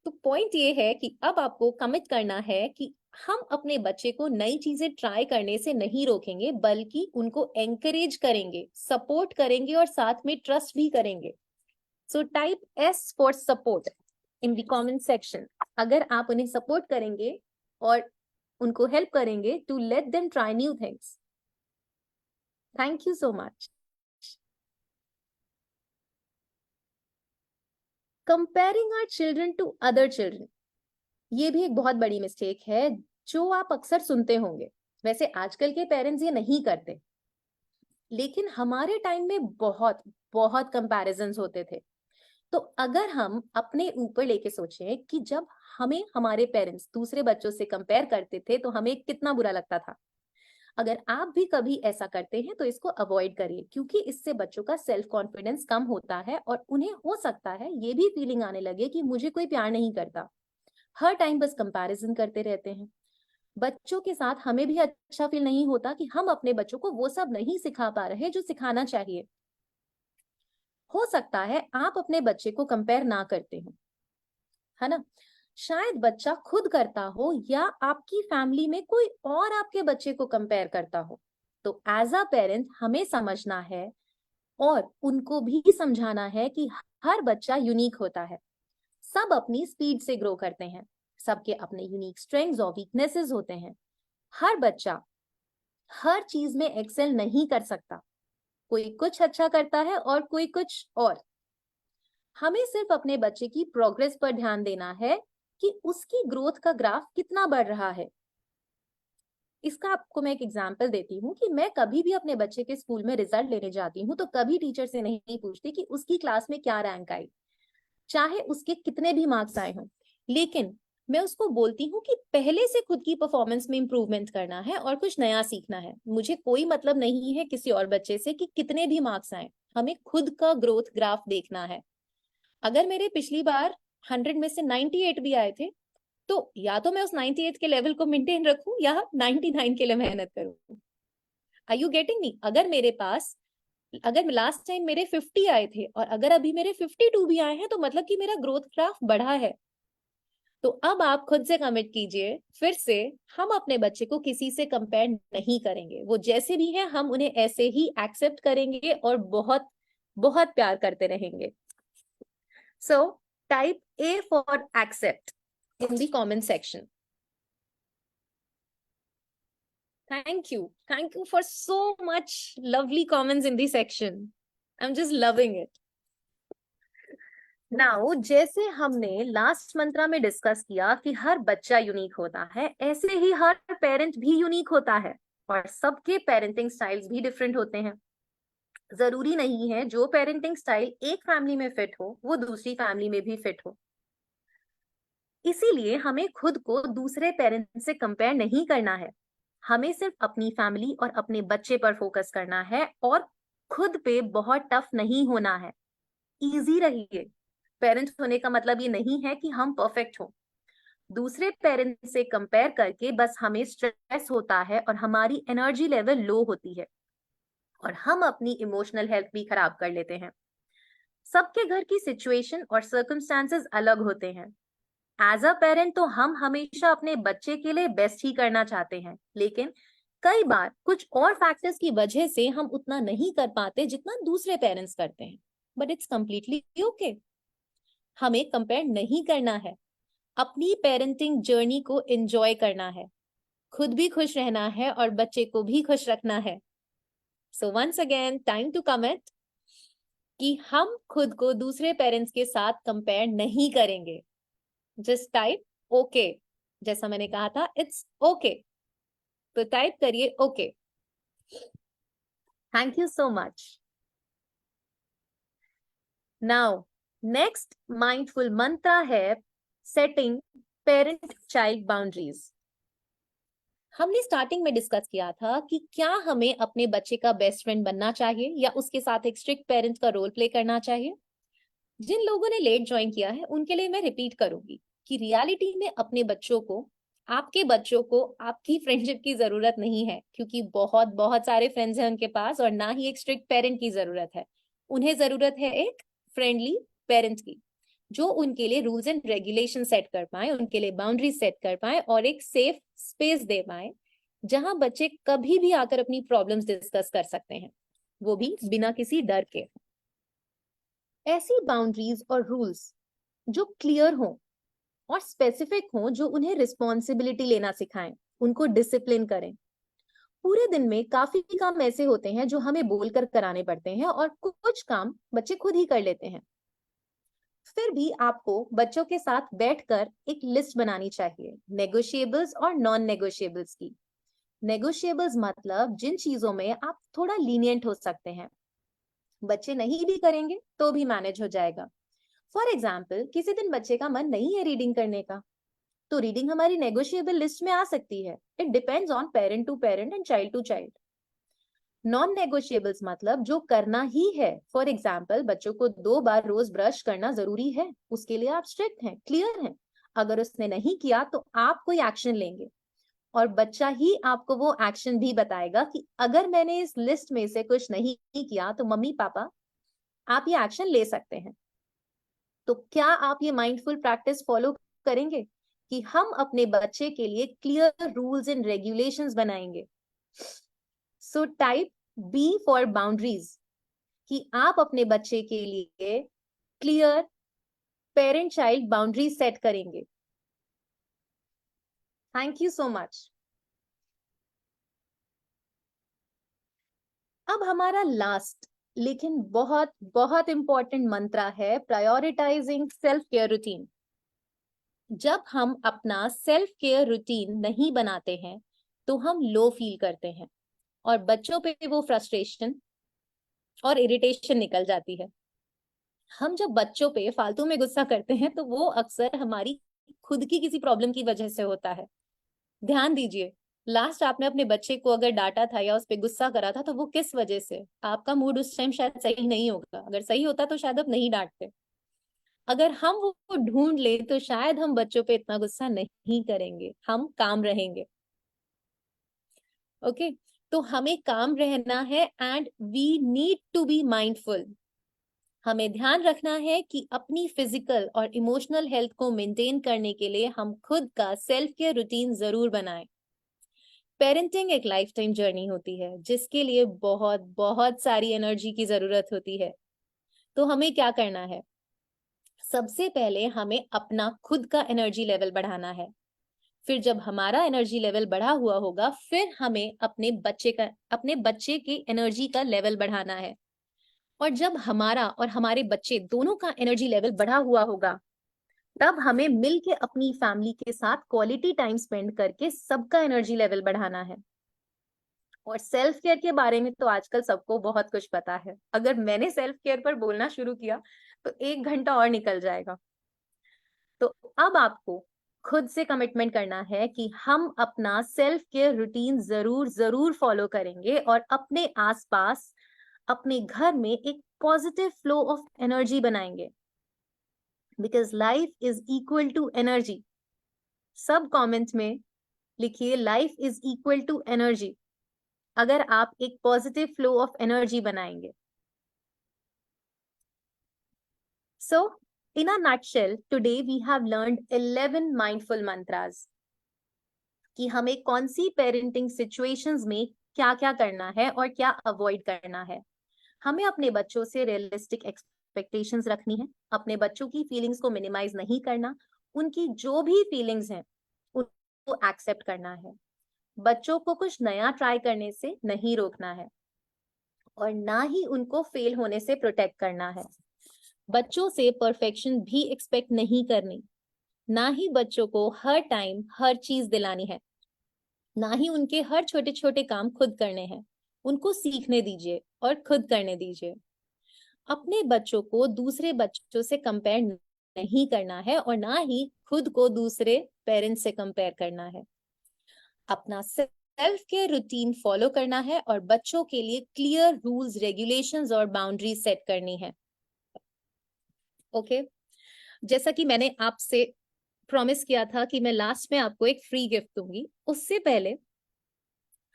Speaker 1: तो पॉइंट ये है कि अब आपको कमिट करना है कि हम अपने बच्चे को नई चीजें ट्राई करने से नहीं रोकेंगे, बल्कि उनको एंकरेज करेंगे, सपोर्ट करेंगे और साथ में ट्रस्ट भी करेंगे। So type S for support in the comment section. अगर आप उन्हें सपोर्ट करेंगे और उनको हेल्प करेंगे to let them try new things. Thank you so much. Comparing our children to other children, ये भी एक बहुत बड़ी मिस्टेक है जो आप अक्सर सुनते होंगे। वैसे आजकल के पेरेंट्स ये नहीं करते, लेकिन हमारे टाइम में बहुत बहुत कंपैरिजंस होते थे। तो अगर हम अपने ऊपर लेके सोचें कि जब हमें हमारे पेरेंट्स दूसरे बच्चों से कंपेयर करते थे तो हमें कितना बुरा लगता था। अगर आप भी कभी ऐसा करते हैं तो इसको अवॉइड करिए, क्योंकि इससे बच्चों का सेल्फ कॉन्फिडेंस कम होता है और उन्हें हो सकता है ये भी फीलिंग आने लगे कि मुझे कोई प्यार नहीं करता। हर टाइम बस कंपैरिजन करते रहते हैं। बच्चों के साथ हमें भी अच्छा फील नहीं होता कि हम अपने बच्चों को वो सब नहीं सिखा पा रहे जो सिखाना चाहिए। हो सकता है आप अपने बच्चे को कंपेयर ना करते हो, है ना? शायद बच्चा खुद करता हो या आपकी फैमिली में कोई और आपके बच्चे को कंपेयर करता हो। तो एज अ पेरेंट हमें समझना है और उनको भी समझाना है कि हर बच्चा यूनिक होता है। सब अपनी स्पीड से ग्रो करते हैं, सबके अपने यूनिक स्ट्रेंथ्स और वीकनेसेस होते हैं। हर बच्चा हर चीज में एक्सेल नहीं कर सकता, कोई कुछ अच्छा करता है और कोई कुछ और। हमें सिर्फ अपने बच्चे की प्रोग्रेस पर ध्यान देना है कि उसकी ग्रोथ का ग्राफ कितना बढ़ रहा है। इसका आपको मैं एक एग्जांपल देती हूँ कि मैं कभी भी अपने बच्चे के स्कूल में रिजल्ट लेने जाती हूँ तो कभी टीचर से नहीं पूछती कि उसकी क्लास में क्या रैंक आई, चाहे उसके कितने भी मार्क्स आए हों। लेकिन मैं उसको बोलती हूँ कि पहले से खुद की परफॉर्मेंस में इंप्रूवमेंट करना है और कुछ नया सीखना है। मुझे कोई मतलब नहीं है किसी और बच्चे से कि कितने भी मार्क्स आए, हमें खुद का ग्रोथ ग्राफ देखना है। अगर मेरे पिछली बार 100 में से 98 भी आए थे तो या तो मैं उस 98 के लेवल को मेंटेन रखूं या 99 के लिए मेहनत करूं। Are you getting me? अगर लास्ट टाइम मेरे 50 आए थे और अगर अभी मेरे 52 भी आए हैं तो मतलब कि मेरा ग्रोथ ग्राफ बढ़ा है। तो अब आप खुद से कमिट कीजिए फिर से, हम अपने बच्चे को किसी से कंपेयर नहीं करेंगे। वो जैसे भी हैं हम उन्हें ऐसे ही एक्सेप्ट करेंगे और बहुत बहुत प्यार करते रहेंगे। So type A for accept in the comment section. Thank you. Thank you for so much lovely comments in the section. I'm just loving it. Now, जैसे हमने लास्ट मंत्रा में डिस्कस किया कि हर बच्चा यूनिक होता है, ऐसे ही हर पेरेंट भी यूनिक होता है और सबके पेरेंटिंग स्टाइल्स भी डिफरेंट होते हैं। जरूरी नहीं है जो पेरेंटिंग स्टाइल एक फैमिली में फिट हो वो दूसरी फैमिली में भी फिट हो। इसीलिए हमें खुद को दूसरे पेरेंट से कंपेयर नहीं करना है, हमें सिर्फ अपनी फैमिली और अपने बच्चे पर फोकस करना है और खुद पे बहुत टफ नहीं होना है। इजी रहिए। पेरेंट होने का मतलब ये नहीं है कि हम परफेक्ट हो। दूसरे पेरेंट्स से कंपेयर करके बस हमें स्ट्रेस होता है और हमारी एनर्जी लेवल लो होती है और हम अपनी इमोशनल हेल्थ भी खराब कर लेते हैं। सबके घर की सिचुएशन और सर्कमस्टांसेस अलग होते हैं। एज अ पेरेंट तो हम हमेशा अपने बच्चे के लिए बेस्ट ही करना चाहते हैं, लेकिन कई बार कुछ और फैक्टर्स की वजह से हम उतना नहीं कर पाते जितना दूसरे पेरेंट्स करते हैं। But it's completely okay. हमें कंपेयर नहीं करना है। अपनी पेरेंटिंग जर्नी को एंजॉय करना है। खुद भी खुश रहना है और बच्चे को भी खुश रखना है। So once again time to commit कि हम खुद को दूसरे पेरेंट्स के साथ कंपेयर नहीं करेंगे। Just type okay. जैसा मैंने कहा था, इट्स ओके। तो टाइप करिए okay. Thank you so much. Now next mindful मंत्र है सेटिंग पेरेंट चाइल्ड बाउंड्रीज। हमने स्टार्टिंग में डिस्कस किया था कि क्या हमें अपने बच्चे का बेस्ट फ्रेंड बनना चाहिए या उसके साथ एक स्ट्रिक्ट पेरेंट का रोल प्ले करना चाहिए। जिन लोगों ने लेट ज्वाइन किया है उनके लिए मैं रिपीट करूंगी कि रियलिटी में अपने बच्चों को, आपके बच्चों को आपकी फ्रेंडशिप की जरूरत नहीं है, क्योंकि बहुत बहुत सारे फ्रेंड्स हैं उनके पास, और ना ही एक स्ट्रिक्ट पेरेंट की जरूरत है। उन्हें जरूरत है एक फ्रेंडली पेरेंट की, जो उनके लिए रूल्स एंड रेगुलेशन सेट कर पाए, उनके लिए बाउंड्री सेट कर पाए और एक सेफ स्पेस दे पाए जहां बच्चे कभी भी आकर अपनी प्रॉब्लम्स डिस्कस कर सकते हैं, वो भी बिना किसी डर के। ऐसी बाउंड्रीज और रूल्स जो क्लियर हो और स्पेसिफिक हो, जो उन्हें रिस्पॉन्सिबिलिटी लेना सिखाएं, उनको डिसिप्लिन करें। पूरे दिन में काफी काम ऐसे होते हैं जो हमें बोलकर कराने पड़ते हैं और कुछ काम बच्चे खुद ही कर लेते हैं। फिर भी आपको बच्चों के साथ बैठकर एक लिस्ट बनानी चाहिए, नेगोशिएबल्स और नॉन नेगोशिएबल्स की। नेगोशिएबल्स मतलब जिन चीजों में आप थोड़ा लीनियंट हो सकते हैं, बच्चे नहीं भी करेंगे तो भी मैनेज हो जाएगा। फॉर एग्जाम्पल, किसी दिन बच्चे का मन नहीं है रीडिंग करने का, तो रीडिंग हमारी नेगोशिएबल लिस्ट में आ सकती है। It depends on parent to parent and child to child. Non negotiables मतलब जो करना ही है। फॉर एग्जाम्पल, बच्चों को 2 बार रोज ब्रश करना जरूरी है, उसके लिए आप स्ट्रिक्ट हैं, क्लियर हैं। अगर उसने नहीं किया तो आप कोई एक्शन लेंगे और बच्चा ही आपको वो एक्शन भी बताएगा कि अगर मैंने इस लिस्ट में से कुछ नहीं किया तो मम्मी पापा आप ये एक्शन ले सकते हैं। तो क्या आप ये माइंडफुल प्रैक्टिस फॉलो करेंगे कि हम अपने बच्चे के लिए क्लियर रूल्स एंड रेगुलेशंस बनाएंगे। So type B for boundaries, कि आप अपने बच्चे के लिए clear parent child boundaries set करेंगे। Thank you so much. अब हमारा लास्ट लेकिन बहुत बहुत इंपॉर्टेंट मंत्र है प्रायोरिटाइजिंग सेल्फ केयर रूटीन। जब हम अपना सेल्फ केयर रूटीन नहीं बनाते हैं तो हम लो फील करते हैं और बच्चों पे वो फ्रस्ट्रेशन और इरिटेशन निकल जाती है। हम जब बच्चों पे फालतू में गुस्सा करते हैं तो वो अक्सर हमारी खुद की किसी प्रॉब्लम की वजह से होता है। ध्यान दीजिए, लास्ट आपने अपने बच्चे को अगर डांटा था या उस पर गुस्सा करा था तो वो किस वजह से? आपका मूड उस टाइम शायद सही नहीं होगा, अगर सही होता तो शायद आप नहीं डांटते। अगर हम वो ढूंढ ले तो शायद हम बच्चों पे इतना गुस्सा नहीं करेंगे, हम काम रहेंगे। ओके, तो हमें काम रहना है and we need to be mindful. हमें ध्यान रखना है कि अपनी फिजिकल और इमोशनल हेल्थ को मेंटेन करने के लिए हम खुद का सेल्फ केयर रूटीन जरूर बनाएं। पेरेंटिंग एक लाइफ टाइम जर्नी होती है जिसके लिए बहुत बहुत सारी एनर्जी की जरूरत होती है। तो हमें क्या करना है? सबसे पहले हमें अपना खुद का एनर्जी लेवल बढ़ाना है। फिर जब हमारा एनर्जी लेवल बढ़ा हुआ होगा, फिर हमें अपने बच्चे की एनर्जी का लेवल बढ़ाना है। और जब हमारा और हमारे बच्चे दोनों का एनर्जी लेवल बढ़ा हुआ होगा, तब हमें मिल के अपनी फैमिली के साथ क्वालिटी टाइम स्पेंड करके सबका एनर्जी लेवल बढ़ाना है। और सेल्फ केयर के बारे में तो आजकल सबको बहुत कुछ पता है। अगर मैंने सेल्फ केयर पर बोलना शुरू किया तो 1 घंटा और निकल जाएगा। तो अब आपको खुद से कमिटमेंट करना है कि हम अपना सेल्फ केयर रूटीन जरूर जरूर फॉलो करेंगे और अपने आसपास, अपने घर में एक पॉजिटिव फ्लो ऑफ एनर्जी बनाएंगे, because life is equal to energy. सब कमेंट में लिखिए life is equal to energy, अगर आप एक पॉजिटिव फ्लो ऑफ एनर्जी बनाएंगे। So, in a nutshell, today we have learned 11 mindful mantras कि हमें कौन सी पेरेंटिंग सिचुएशंस में क्या क्या करना है और क्या अवॉइड करना है। हमें अपने बच्चों से रियलिस्टिक एक्सपेक्टेशंस रखनी है, अपने बच्चों की फीलिंग्स को मिनिमाइज नहीं करना, उनकी जो भी फीलिंग्स हैं उनको एक्सेप्ट करना है, बच्चों को कुछ नया ट्राई करने से नहीं रोकना है और ना ही उनको फेल होने से प्रोटेक्ट करना है। बच्चों से परफेक्शन भी एक्सपेक्ट नहीं करनी, ना ही बच्चों को हर टाइम हर चीज दिलानी है, ना ही उनके हर छोटे छोटे काम खुद करने हैं। उनको सीखने दीजिए और खुद करने दीजिए। अपने बच्चों को दूसरे बच्चों से कंपेयर नहीं करना है और ना ही खुद को दूसरे पेरेंट्स से कंपेयर करना है। अपना सेल्फ केयर रूटीन फॉलो करना है और बच्चों के लिए क्लियर रूल्स, रेगुलेशंस और बाउंड्रीज सेट करनी है। ओके, जैसा कि मैंने आपसे प्रॉमिस किया था कि मैं लास्ट में आपको एक फ्री गिफ्ट दूंगी, उससे पहले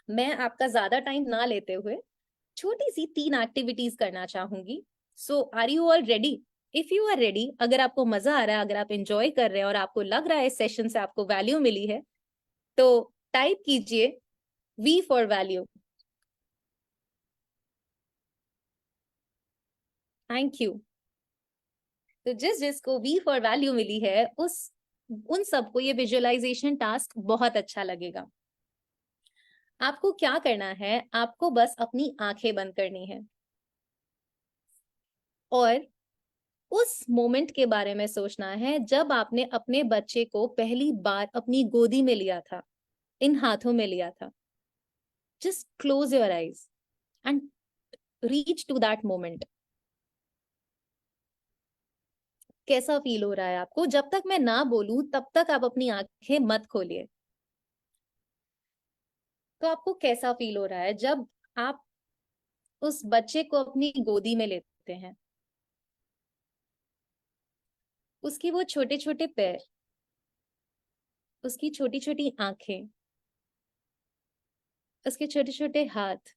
Speaker 1: मैं आपका ज्यादा टाइम ना लेते हुए छोटी सी 3 एक्टिविटीज करना चाहूंगी। So are you all ready? If you are ready, अगर आपको मजा आ रहा है, अगर आप एंजॉय कर रहे हैं और आपको लग रहा है इस सेशन से आपको वैल्यू मिली है, तो टाइप कीजिए V for value. Thank you. तो जिसको V फॉर वैल्यू मिली है उन सबको ये विजुअलाइजेशन टास्क बहुत अच्छा लगेगा। आपको क्या करना है, आपको बस अपनी आंखें बंद करनी है और उस मोमेंट के बारे में सोचना है जब आपने अपने बच्चे को पहली बार अपनी गोदी में लिया था, इन हाथों में लिया था। Just close your eyes and reach to that moment. कैसा फील हो रहा है आपको? जब तक मैं ना बोलूं तब तक आप अपनी आंखें मत खोलिए। तो आपको कैसा फील हो रहा है जब आप उस बच्चे को अपनी गोदी में लेते हैं? उसकी वो छोटे छोटे पैर, उसकी छोटी छोटी आंखें, उसके छोटे छोटे हाथ,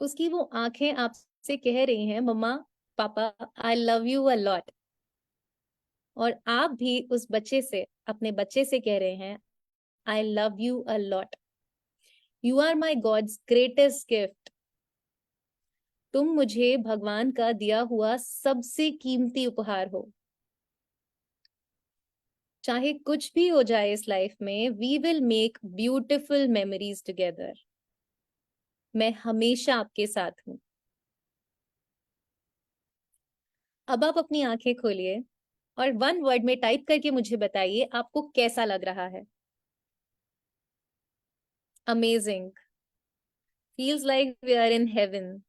Speaker 1: उसकी वो आंखें आपसे कह रही हैं मम्मा, पापा, आई लव यू अ लॉट। और आप भी उस बच्चे से, अपने बच्चे से कह रहे हैं I love you a lot. You are my God's greatest gift. तुम मुझे भगवान का दिया हुआ सबसे कीमती उपहार हो। चाहे कुछ भी हो जाए इस लाइफ में, we will make beautiful memories together. मैं हमेशा आपके साथ हूं। अब आप अपनी आंखें खोलिए और 1 वर्ड में टाइप करके मुझे बताइए आपको कैसा लग रहा है। Amazing. Feels like we are in heaven.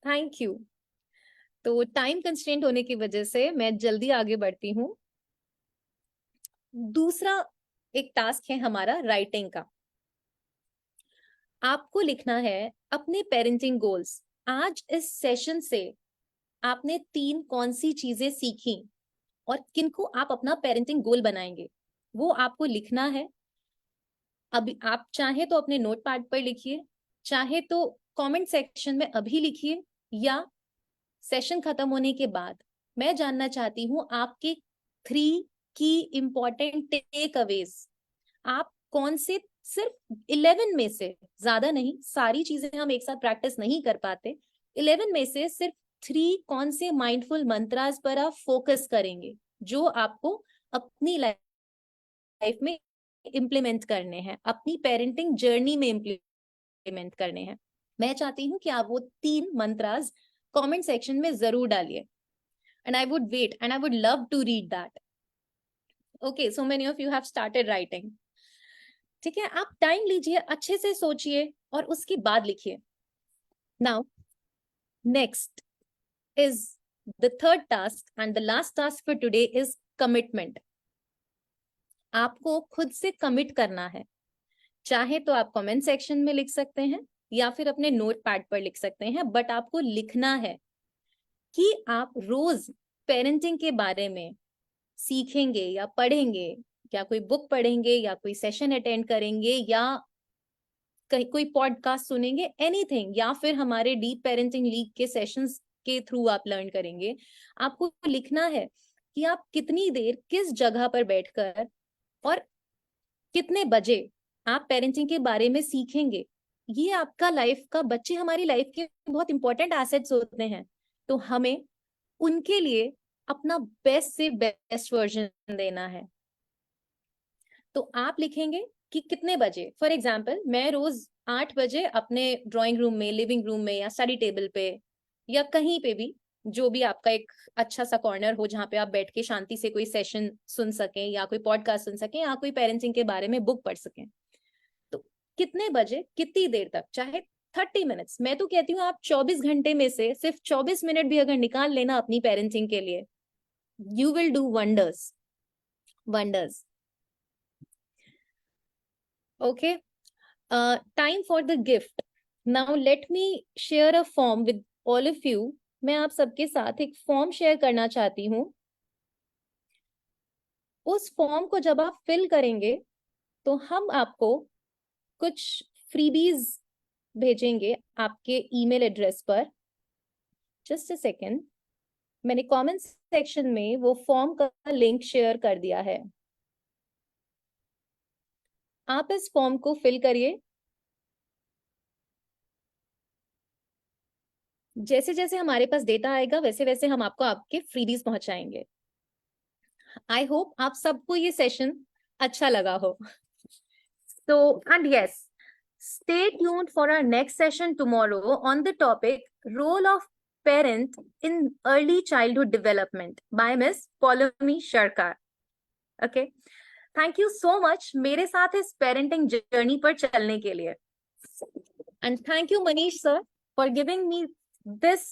Speaker 1: Thank you. तो टाइम कंस्ट्रेंट होने की वजह से मैं जल्दी आगे बढ़ती हूँ। दूसरा एक टास्क है हमारा राइटिंग का। आपको लिखना है अपने पेरेंटिंग गोल्स। आज इस सेशन से आपने 3 कौन सी चीजें सीखी और किनको आप अपना पेरेंटिंग गोल बनाएंगे, वो आपको लिखना है। अभी आप चाहे तो अपने नोट पैड पर लिखिए, चाहे तो कमेंट सेक्शन में अभी लिखिए, या सेशन खत्म होने के बाद। मैं जानना चाहती हूँ आपके 3 की इंपॉर्टेंट टेक अवेज। आप कौन से, सिर्फ 11 में से, ज्यादा नहीं, सारी चीजें हम एक साथ प्रैक्टिस नहीं कर पाते, 11 में से सिर्फ 3 कौन से माइंडफुल मंत्रास पर आप फोकस करेंगे जो आपको अपनी लाइफ में इम्प्लीमेंट करने हैं, अपनी पेरेंटिंग जर्नी में इम्प्लीमेंट करने हैं। मैं चाहती हूँ कि आप वो 3 मंत्रास कमेंट सेक्शन में जरूर डालिए and I would wait and I would love to read that. Okay, so many of you have started writing. ठीक है, आप टाइम लीजिए, अच्छे से सोचिए और उसके बाद लिखिए। Now next is The third task and the last task for today is commitment. आपको खुद से कमिट करना है. चाहे तो आप कमेंट सेक्शन में लिख सकते हैं या फिर अपने नोट पैड पर लिख सकते हैं, बट आपको लिखना है कि आप रोज पेरेंटिंग के बारे में सीखेंगे या पढ़ेंगे, या कोई बुक पढ़ेंगे या कोई सेशन अटेंड करेंगे या कहीं कोई पॉडकास्ट सुनेंगे, एनीथिंग, या फिर हमारे डीप पेरेंटिंग लीग के सेशंस के थ्रू आप लर्न करेंगे. आपको लिखना है कि आप कितनी देर किस जगह पर बैठकर और कितने बजे आप पेरेंटिंग के बारे में सीखेंगे. ये आपका लाइफ का, बच्चे हमारी लाइफ के बहुत इंपॉर्टेंट एसेट्स होते हैं, तो हमें उनके लिए अपना बेस्ट से बेस्ट वर्जन देना है. तो आप लिखेंगे कि कितने बजे, फॉर एग्जाम्पल मैं रोज 8 बजे अपने ड्राइंग रूम में, लिविंग रूम में या स्टडी टेबल पे या कहीं पे भी, जो भी आपका एक अच्छा सा कॉर्नर हो जहाँ पे आप बैठ के शांति से कोई सेशन सुन सकें या कोई पॉडकास्ट सुन सकें या कोई पेरेंटिंग के बारे में बुक पढ़ सकें. तो कितने बजे कितनी देर तक, चाहे 30 मिनट्स, मैं तो कहती हूँ आप 24 घंटे में से सिर्फ 24 मिनट भी अगर निकाल लेना अपनी पेरेंटिंग के लिए, you will do wonders. Wonders. Okay. Time for the gift. Now let me share a form with all of you. मैं आप सबके साथ एक फॉर्म शेयर करना चाहती हूँ. उस फॉर्म को जब आप फिल करेंगे तो हम आपको कुछ फ्रीबीज भेजेंगे आपके ईमेल एड्रेस पर. जस्ट अ सेकेंड, मैंने कमेंट सेक्शन में वो फॉर्म का लिंक शेयर कर दिया है. आप इस फॉर्म को फिल करिए. जैसे जैसे हमारे पास डेटा आएगा वैसे वैसे हम आपको आपके फ्रीबीज पहुंचाएंगे. आई होप आप सबको ये सेशन अच्छा लगा हो. So, and yes, stay tuned for our next session tomorrow on the topic Role of Parent in Early Childhood Development by Miss Paulomi Sharkar. Okay. Thank you so much मेरे साथ इस parenting journey पर चलने के लिए. And thank you Manish sir for giving me this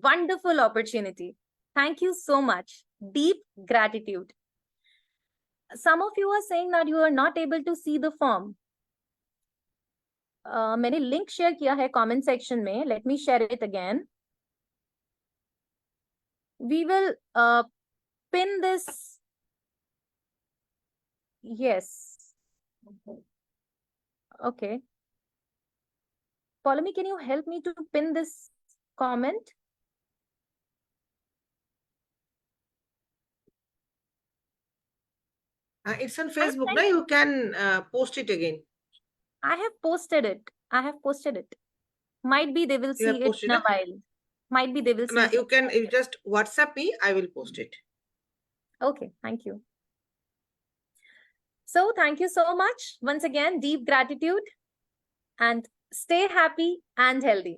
Speaker 1: wonderful opportunity. Thank you so much. Deep gratitude. Some of you are saying that you are not able to see the form. मैंने लिंक शेयर किया है कमेंट सेक्शन में. Let me share it again. We will pin this. Yes. Okay. Paulomi, can you help me to pin this comment?
Speaker 2: It's on Facebook. Now you can post it again.
Speaker 1: I have posted it. I have posted it. Might be they will see it in a while. Might be they will see it.
Speaker 2: You can just WhatsApp me. I will post it.
Speaker 1: Okay. Thank you. So thank you so much. Once again, deep gratitude and stay happy and healthy.